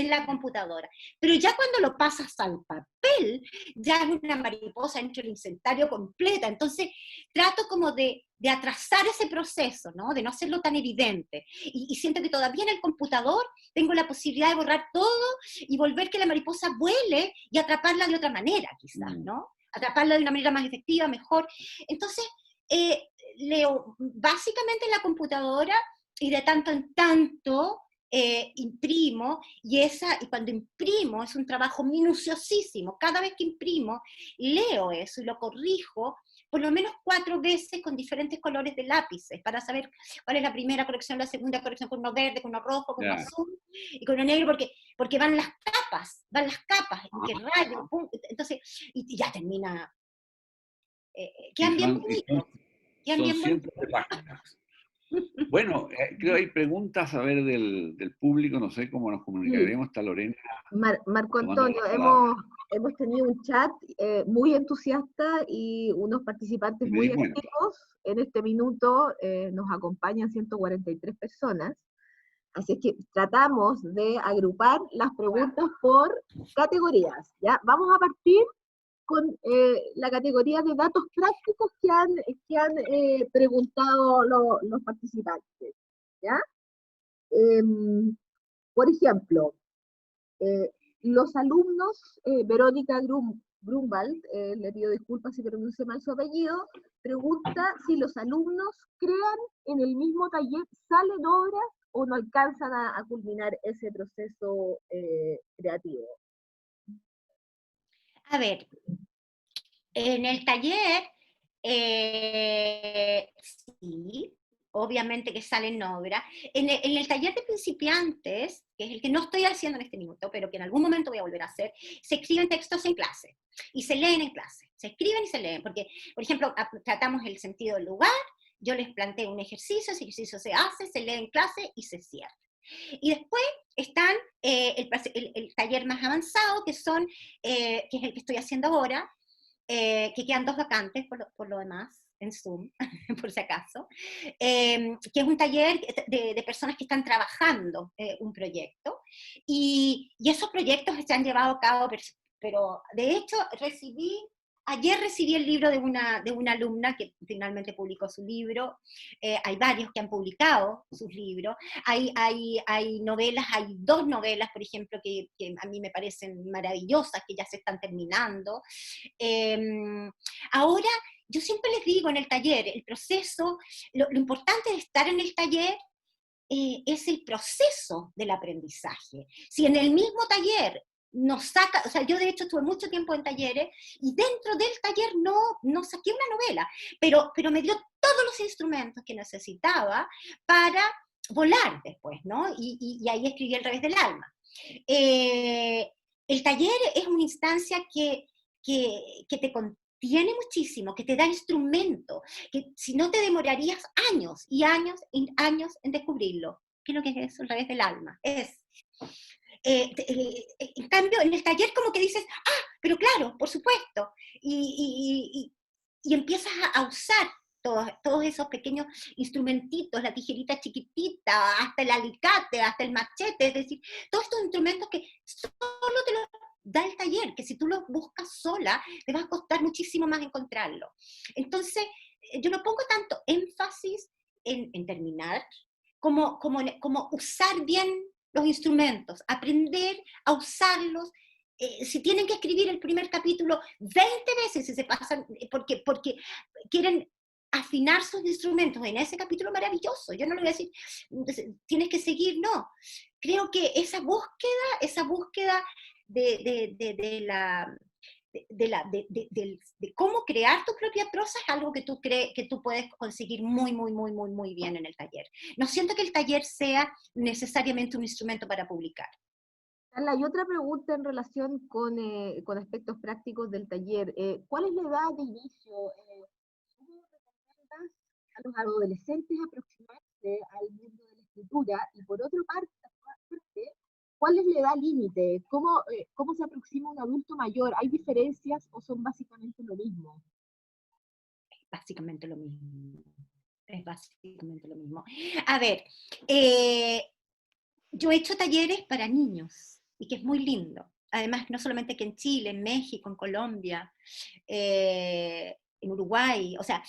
la computadora. Pero ya cuando lo pasas al papel, ya es una mariposa entre el insectario completa. Entonces, trato como de atrasar ese proceso, ¿no? De no hacerlo tan evidente. Y siento que todavía en el computador tengo la posibilidad de borrar todo y volver que la mariposa vuele y atraparla de otra manera, quizás, Mm. ¿no? Atraparla de una manera más efectiva, mejor. Entonces, eh, leo básicamente en la computadora y de tanto en tanto imprimo, y cuando imprimo es un trabajo minuciosísimo. Cada vez que imprimo, leo eso y lo corrijo por lo menos 4 veces con diferentes colores de lápices para saber cuál es la primera corrección, la segunda corrección, con uno verde, con uno rojo, con uno Ya. azul y con uno negro, porque van las capas, en que rayo, pum, entonces, y ya termina, Y quedan bien bonitos, quedan son bien bonitos. cientos de páginas. Bueno, creo que hay preguntas a ver del público, no sé cómo nos Sí, comunicaremos. Está Lorena Marco tomando Antonio, la palabra. hemos tenido un chat muy entusiasta y unos participantes muy Bueno, activos. En este minuto nos acompañan 143 personas, así es que tratamos de agrupar las preguntas por categorías. ¿Ya? Vamos a partir con la categoría de datos prácticos que han preguntado los participantes. ¿Ya? Em, por ejemplo, eh, los alumnos, Verónica Grunwald, le pido disculpas si pronuncio mal su apellido, pregunta si los alumnos crean en el mismo taller, salen obras o no alcanzan a culminar ese proceso creativo. A ver, en el taller, sí, obviamente que salen obras. En el taller de principiantes, que es el que no estoy haciendo en este minuto, pero que en algún momento voy a volver a hacer, se escriben textos en clase y se leen en clase. Se escriben y se leen, porque, por ejemplo, tratamos el sentido del lugar, yo les planteo un ejercicio, ese ejercicio se hace, se lee en clase y se cierra. Y después están el taller más avanzado, que es el que estoy haciendo ahora, que quedan 2 vacantes por lo demás, en Zoom, por si acaso, que es un taller de personas que están trabajando un proyecto, y esos proyectos se han llevado a cabo, pero de hecho ayer recibí el libro de una alumna que finalmente publicó su libro. Hay varios que han publicado sus libros, hay novelas, hay 2 novelas, por ejemplo, que a mí me parecen maravillosas, que ya se están terminando. Eh, Ahora, yo siempre les digo en el taller, el proceso, lo importante de estar en el taller es el proceso del aprendizaje. Si en el mismo taller nos saca, o sea, yo de hecho estuve mucho tiempo en talleres y dentro del taller no saqué una novela, pero me dio todos los instrumentos que necesitaba para volar después, ¿no? Y ahí escribí El revés del alma. El taller es una instancia que te contiene muchísimo, que te da instrumentos, que si no te demorarías años y años y años en descubrirlo. ¿Qué es lo que es eso? El revés del alma. En cambio, en el taller como que dices, pero claro, por supuesto, y empiezas a usar todos esos pequeños instrumentitos, la tijerita chiquitita, hasta el alicate, hasta el machete, es decir, todos estos instrumentos que solo te los da el taller, que si tú los buscas sola, te va a costar muchísimo más encontrarlo. Entonces, yo no pongo tanto énfasis en terminar, como usar bien los instrumentos, aprender a usarlos. Si tienen que escribir el primer capítulo 20 veces, si se pasan, porque quieren afinar sus instrumentos en ese capítulo maravilloso. Yo no le voy a decir, tienes que seguir, no. Creo que esa búsqueda de cómo crear tu propia prosa es algo que tú puedes conseguir muy bien en el taller. No siento que el taller sea necesariamente un instrumento para publicar. Carla, hay otra pregunta en relación con aspectos prácticos del taller. ¿Cuál es la edad de inicio? ¿Cómo recomiendas a los adolescentes aproximarse al mundo de la escritura? Y por otra parte, ¿cuál es la edad límite? ¿Cómo se aproxima un adulto mayor? ¿Hay diferencias o son básicamente lo mismo? Básicamente lo mismo. Es básicamente lo mismo. A ver, yo he hecho talleres para niños, y que es muy lindo. Además, no solamente que en Chile, en México, en Colombia, en Uruguay, o sea,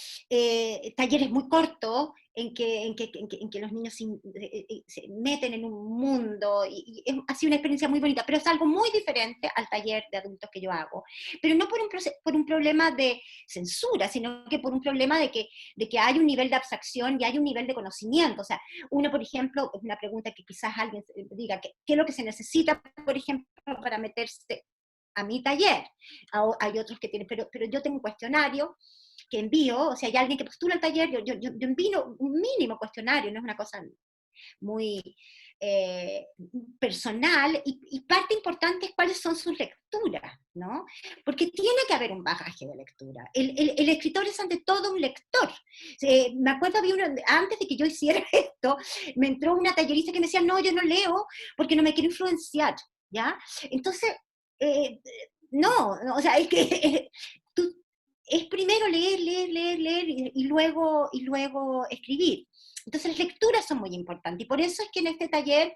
talleres muy cortos en que los niños se meten en un mundo, y ha sido una experiencia muy bonita, pero es algo muy diferente al taller de adultos que yo hago, pero no por un problema de censura, sino que por un problema de que hay un nivel de abstracción y hay un nivel de conocimiento. O sea, uno, por ejemplo, es una pregunta que quizás alguien diga, ¿qué es lo que se necesita, por ejemplo, para meterse a mi taller? Hay otros que tienen, pero yo tengo un cuestionario que envío, o sea, hay alguien que postula el taller, yo envío un mínimo cuestionario, no es una cosa muy personal, y parte importante es cuáles son sus lecturas, ¿no? Porque tiene que haber un bagaje de lectura. El escritor es ante todo un lector. Me acuerdo, antes de que yo hiciera esto, me entró una tallerista que me decía, no, yo no leo porque no me quiero influenciar, ¿ya? Entonces, no, o sea, es que es primero leer y luego escribir. Entonces las lecturas son muy importantes, y por eso es que en este taller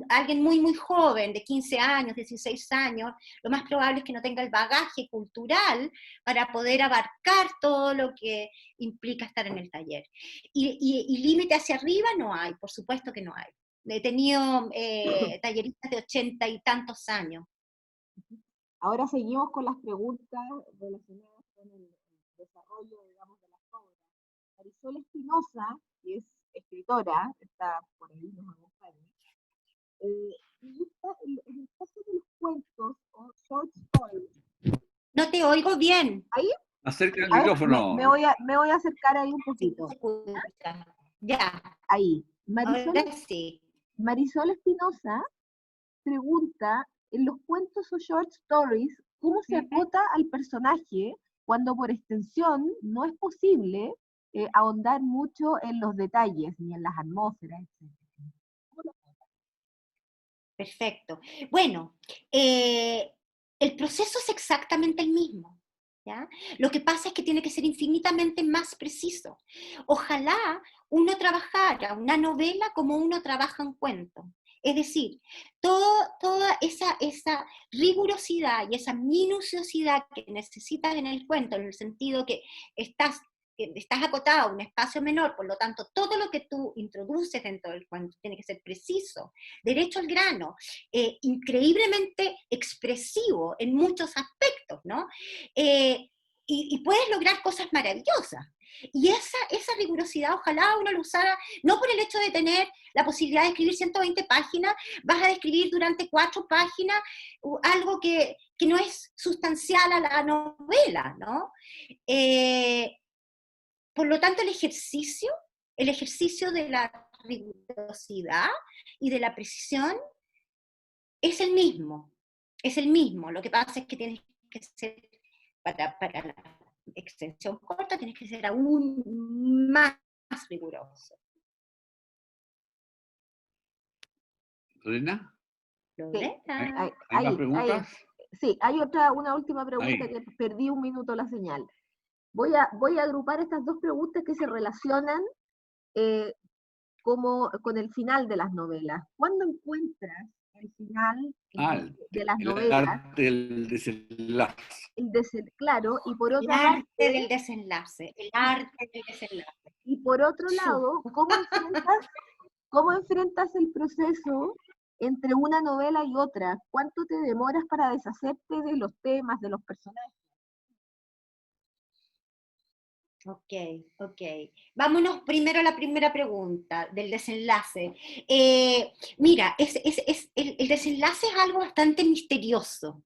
alguien muy joven, de 15 años, 16 años, lo más probable es que no tenga el bagaje cultural para poder abarcar todo lo que implica estar en el taller. Y límite hacia arriba no hay, por supuesto que no hay. He tenido talleristas de 80 y tantos años. Ahora seguimos con las preguntas relacionadas con el desarrollo, digamos, de las obras. Marisol Espinosa, que es escritora, está por ahí, nos acompaña. En el caso de los cuentos o short stories. No te oigo bien. ¿Ahí? Acerca del micrófono. Me voy a acercar ahí un poquito. Ya. Ahí. Ahora sí. Marisol Espinosa pregunta, en los cuentos o short stories, ¿cómo se acota al personaje cuando por extensión no es posible ahondar mucho en los detalles, ni en las atmósferas, etc.? Perfecto. Bueno, el proceso es exactamente el mismo, ¿ya? Lo que pasa es que tiene que ser infinitamente más preciso. Ojalá uno trabajara una novela como uno trabaja un cuento. Es decir, toda esa rigurosidad y esa minuciosidad que necesitas en el cuento, en el sentido que estás acotado a un espacio menor, por lo tanto, todo lo que tú introduces dentro del cuento tiene que ser preciso, derecho al grano, increíblemente expresivo en muchos aspectos, ¿no? Y puedes lograr cosas maravillosas. Y esa rigurosidad ojalá uno lo usara, no por el hecho de tener la posibilidad de escribir 120 páginas, vas a describir durante 4 páginas algo que no es sustancial a la novela, ¿no? Por lo tanto, el ejercicio de la rigurosidad y de la precisión es el mismo, Lo que pasa es que tienes que ser, para la extensión corta, tienes que ser aún más riguroso. ¿Lorena? Lorena. ¿Hay más preguntas? Sí, hay una última pregunta que perdí un minuto la señal. Voy a agrupar estas 2 preguntas que se relacionan con el final de las novelas. ¿Cuándo encuentras el final de las el novelas? arte del desenlace. Claro, y por El otra arte parte, del desenlace, el arte del desenlace. y por otro lado, ¿cómo enfrentas el proceso entre una novela y otra? ¿Cuánto te demoras para deshacerte de los temas, de los personajes? Ok. Vámonos primero a la primera pregunta, del desenlace. Mira, el desenlace es algo bastante misterioso.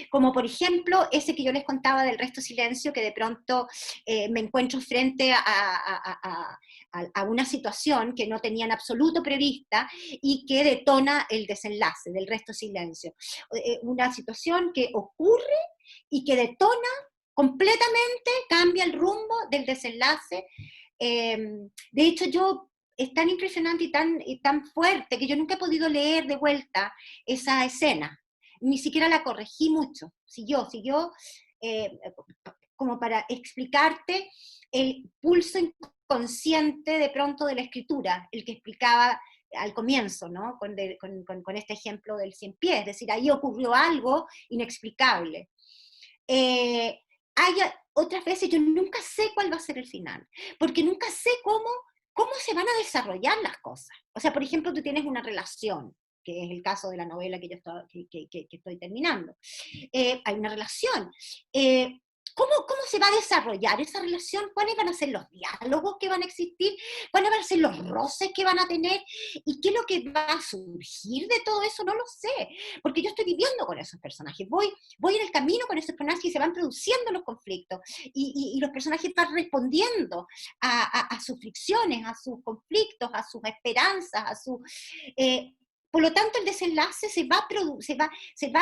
Como por ejemplo, ese que yo les contaba del Resto Silencio, que de pronto me encuentro frente a una situación que no tenía en absoluto prevista y que detona el desenlace del Resto Silencio. Una situación que ocurre y que detona completamente, cambia el rumbo del desenlace. De hecho, es tan impresionante y tan fuerte que yo nunca he podido leer de vuelta esa escena. Ni siquiera la corregí mucho. Siguió, como para explicarte el pulso inconsciente de pronto de la escritura, el que explicaba al comienzo, ¿no? Con este ejemplo del 100 pies, es decir, ahí ocurrió algo inexplicable. Hay otras veces yo nunca sé cuál va a ser el final, porque nunca sé cómo se van a desarrollar las cosas. O sea, por ejemplo, tú tienes una relación, que es el caso de la novela que yo estoy terminando. Hay una relación. ¿Cómo se va a desarrollar esa relación? ¿Cuáles van a ser los diálogos que van a existir? ¿Cuáles van a ser los roces que van a tener? ¿Y qué es lo que va a surgir de todo eso? No lo sé, porque yo estoy viviendo con esos personajes. Voy en el camino con esos personajes y se van produciendo los conflictos. Y los personajes van respondiendo a sus fricciones, a sus conflictos, a sus esperanzas, por lo tanto, el desenlace se va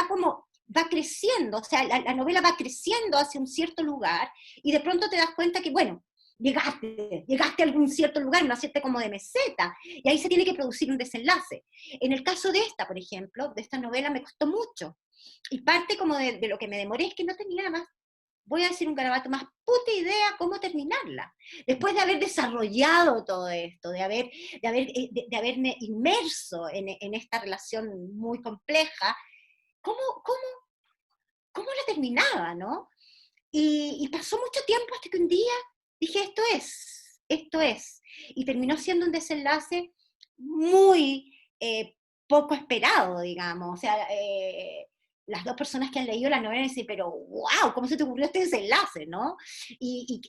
como va creciendo, o sea, la novela va creciendo hacia un cierto lugar y de pronto te das cuenta que, bueno, llegaste a algún cierto lugar, una cierta como de meseta, y ahí se tiene que producir un desenlace. En el caso de esta, por ejemplo, de esta novela me costó mucho, y parte como de lo que me demoré es que no tenía nada más, voy a decir un garabato, más puta idea cómo terminarla. Después de haber desarrollado todo esto, de haberme inmerso en esta relación muy compleja, ¿cómo la terminaba, no? Y pasó mucho tiempo hasta que un día dije, esto es. Y terminó siendo un desenlace muy poco esperado, digamos. O sea, las 2 personas que han leído la novela dicen, pero wow, ¿cómo se te ocurrió este desenlace, no? Y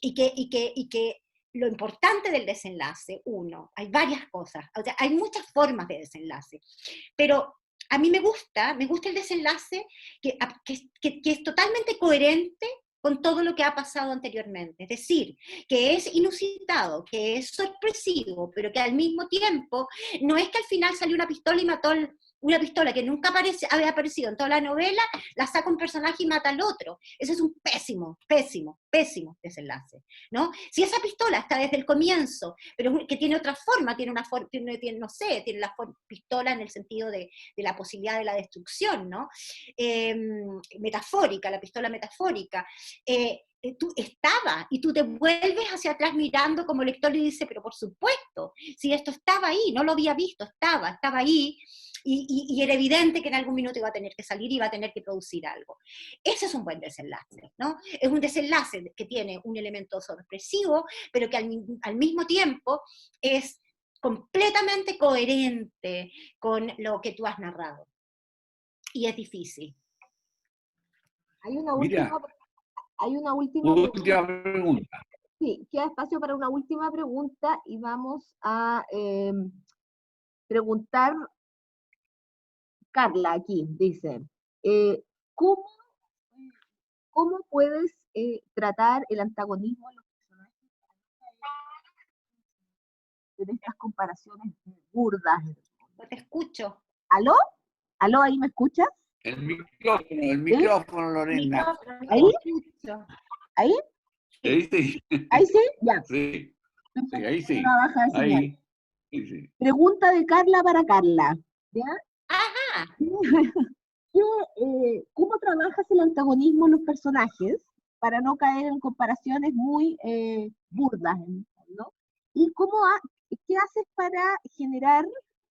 que lo importante del desenlace, hay varias cosas, o sea, hay muchas formas de desenlace, pero a mí me gusta el desenlace que es totalmente coherente con todo lo que ha pasado anteriormente. Es decir, que es inusitado, que es sorpresivo, pero que al mismo tiempo no es que al final salió una pistola y mató una pistola que nunca había aparecido en toda la novela, la saca un personaje y mata al otro. Ese es un pésimo desenlace, ¿no? Si esa pistola está desde el comienzo, pero que tiene otra forma, tiene la pistola en el sentido de la posibilidad de la destrucción, ¿no? Metafórica, la pistola metafórica. Tú estaba, y tú te vuelves hacia atrás mirando como lector y dices, pero por supuesto, si esto estaba ahí, no lo había visto, estaba ahí, y era evidente que en algún minuto iba a tener que salir y iba a tener que producir algo. Ese es un buen desenlace, ¿no? Es un desenlace que tiene un elemento sorpresivo, pero que al mismo tiempo es completamente coherente con lo que tú has narrado. Y es difícil. Hay una Mira, última pregunta. pregunta. Sí, queda espacio para una última pregunta y vamos a preguntar, Carla aquí dice, eh, ¿cómo, cómo puedes tratar el antagonismo en los personajes en estas comparaciones burdas? No te escucho. ¿Aló? ¿Aló, ahí me escuchas? El micrófono, Lorena. ¿Ahí? ¿Ahí? Ahí sí. ¿Ahí sí? Ya. Sí, sí, ahí sí. Una baja de señal. Ahí. Sí, sí. Pregunta de Carla para Carla. ¿Ya? Ajá. ¿Cómo trabajas el antagonismo en los personajes para no caer en comparaciones muy burdas, ¿no? ¿Y qué haces para generar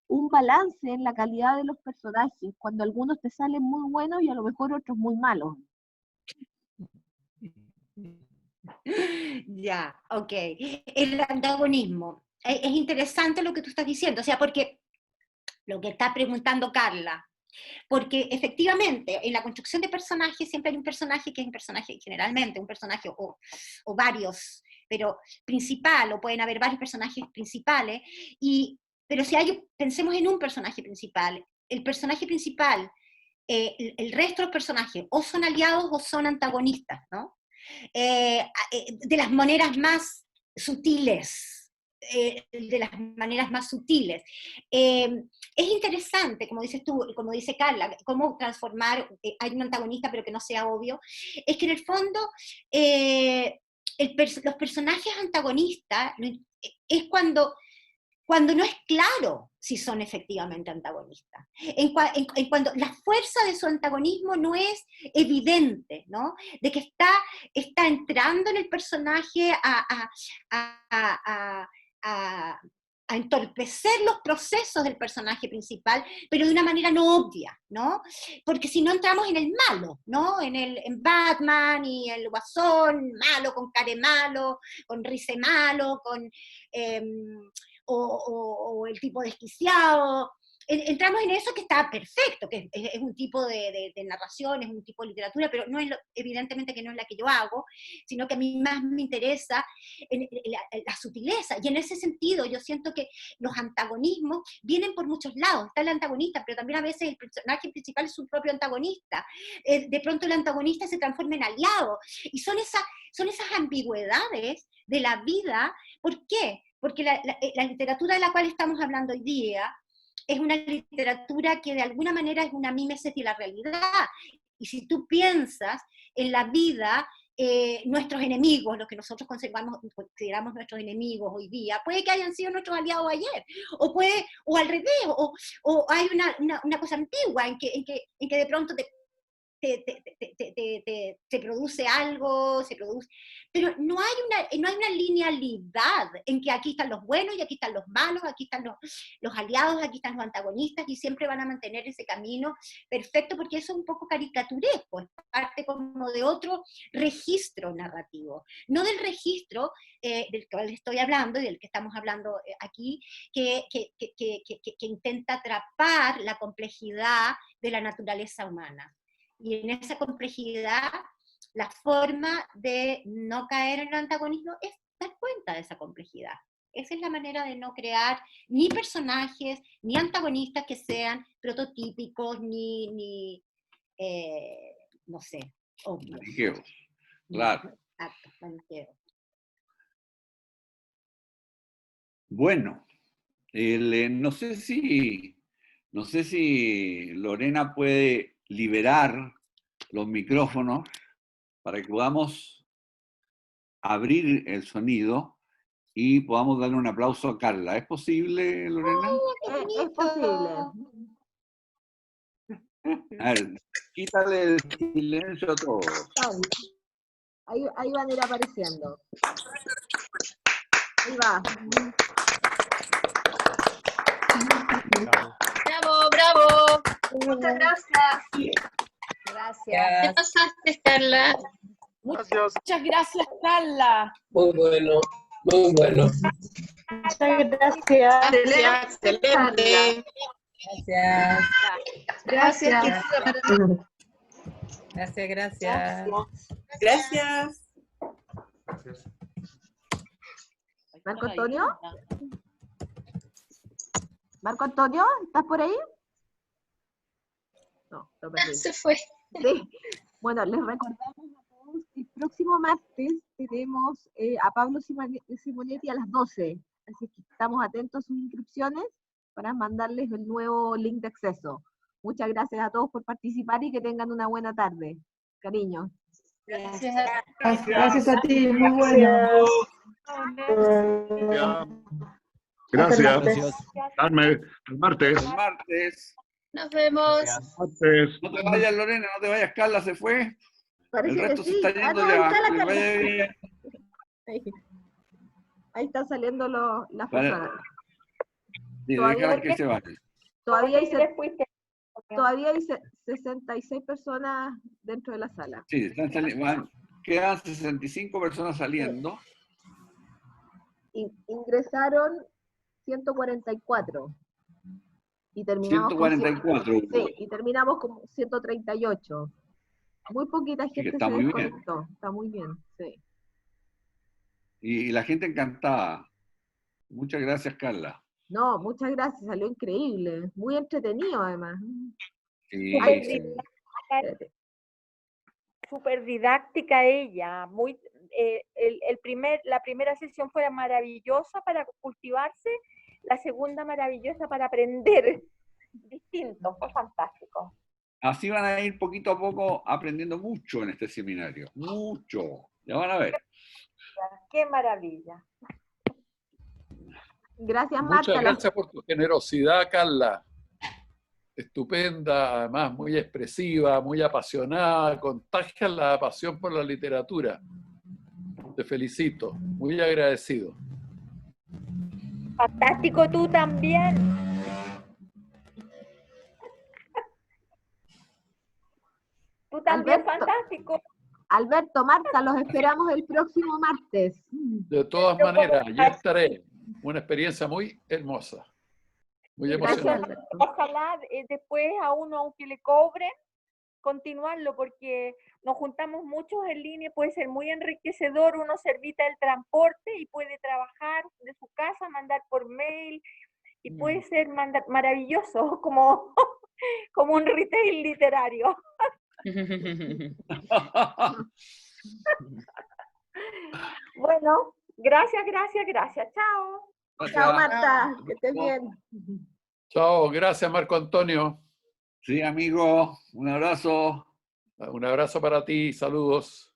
un balance en la calidad de los personajes cuando algunos te salen muy buenos y a lo mejor otros muy malos? Ya, ok. El antagonismo. Es interesante lo que tú estás diciendo, o sea, porque lo que está preguntando Carla, porque efectivamente en la construcción de personajes siempre hay un personaje que es un personaje, generalmente un personaje o varios, pero principal, o pueden haber varios personajes principales, pero si pensemos en un personaje principal, el personaje principal, el resto de los personajes o son aliados o son antagonistas, ¿no? De las maneras más sutiles, es interesante, como dices tú, como dice Carla, cómo transformar, hay un antagonista pero que no sea obvio, es que en el fondo los personajes antagonistas es cuando no es claro si son efectivamente antagonistas, cuando la fuerza de su antagonismo no es evidente, ¿no? De que está entrando en el personaje a entorpecer los procesos del personaje principal, pero de una manera no obvia, ¿no? Porque si no entramos en el malo, ¿no? En Batman y el Guasón, malo, con care malo, con Rize malo, o el tipo desquiciado. Entramos en eso que está perfecto, que es un tipo de narración, es un tipo de literatura, pero no es evidentemente que no es la que yo hago, sino que a mí más me interesa la sutileza. Y en ese sentido yo siento que los antagonismos vienen por muchos lados. Está el antagonista, pero también a veces el personaje principal es su propio antagonista. De pronto el antagonista se transforma en aliado. Y son esas ambigüedades de la vida. ¿Por qué? Porque la literatura de la cual estamos hablando hoy día es una literatura que de alguna manera es una mímesis de la realidad. Y si tú piensas en la vida, nuestros enemigos, los que nosotros consideramos nuestros enemigos hoy día, puede que hayan sido nuestros aliados ayer, o al revés, o hay una cosa antigua en que de pronto te produce algo, pero no hay una linealidad en que aquí están los buenos y aquí están los malos, aquí están los aliados, aquí están los antagonistas, y siempre van a mantener ese camino perfecto, porque eso es un poco caricaturesco, es parte como de otro registro narrativo, no del registro del que estoy hablando y del que estamos hablando aquí, que intenta atrapar la complejidad de la naturaleza humana. Y en esa complejidad, la forma de no caer en el antagonismo es dar cuenta de esa complejidad. Esa es la manera de no crear ni personajes, ni antagonistas que sean prototípicos, no sé, obvios. Claro. Exacto, Bueno, no sé si Lorena puede liberar los micrófonos para que podamos abrir el sonido y podamos darle un aplauso a Carla. ¿Es posible, Lorena? Es posible. A ver, quítale el silencio a todos. Ahí van a ir apareciendo. Ahí va. Bravo, bravo. Muchas gracias. Gracias. ¿Qué pasaste, Carla? Muchas gracias, Carla. Muy bueno, muy bueno. Muchas gracias. Excelente. Gracias. Gracias. Gracias, gracias. Gracias. ¿Marco Antonio? ¿Marco Antonio? ¿Estás por ahí? No, lo perdí. Se fue. Sí. Bueno, les recordamos a todos que el próximo martes tenemos a Pablo Simonetti a las 12. Así que estamos atentos a sus inscripciones para mandarles el nuevo link de acceso. Muchas gracias a todos por participar y que tengan una buena tarde. Cariño. Gracias. Gracias a ti, muy bueno. Gracias. Carmen, el martes. El martes. Nos vemos. Martes. No te vayas, Lorena, no te vayas, Carla, se fue. Parece El resto que se sí. está yendo no, ya. ahí está la Que Carla. vaya bien. Ahí están saliendo las Vale. personas. Sí, Todavía déjala que se vaya. Todavía hay 66 personas dentro de la sala. Sí, están saliendo. Quedan 65 personas saliendo. Ingresaron 144. Y terminamos 144. sí, y terminamos con 138. Muy poquita que gente está se muy bien. desconectó. Está muy bien, sí. Y la gente encantada. Muchas gracias, Carla. No, muchas gracias, salió increíble. Muy entretenido, además. Sí, Ay, sí. espérate. Súper didáctica ella, la primera sesión fue maravillosa para cultivarse, la segunda maravillosa para aprender distinto, fue fantástico. Así van a ir poquito a poco aprendiendo mucho en este seminario. Mucho. Ya van a ver. Qué maravilla. Gracias, Marta. Muchas gracias por tu generosidad, Carla. Estupenda, además muy expresiva, muy apasionada, contagias la pasión por la literatura. Te felicito, muy agradecido. Fantástico, tú también. Tú también, Alberto. Fantástico. Alberto, Marta, los esperamos el próximo martes. De todas maneras, ya estaré. Una experiencia muy hermosa, muy Gracias, emocionante. Alberto. Ojalá después a uno, aunque le cobren, continuarlo, porque nos juntamos muchos en línea, puede ser muy enriquecedor, uno se evita el transporte y puede trabajar de su casa, mandar por mail, y puede ser maravilloso, como, como un retail literario. Bueno, gracias. Chao. Chao, Marta, que estés bien. Chao, gracias Marco Antonio. Sí, amigo, un abrazo. Un abrazo para ti, saludos.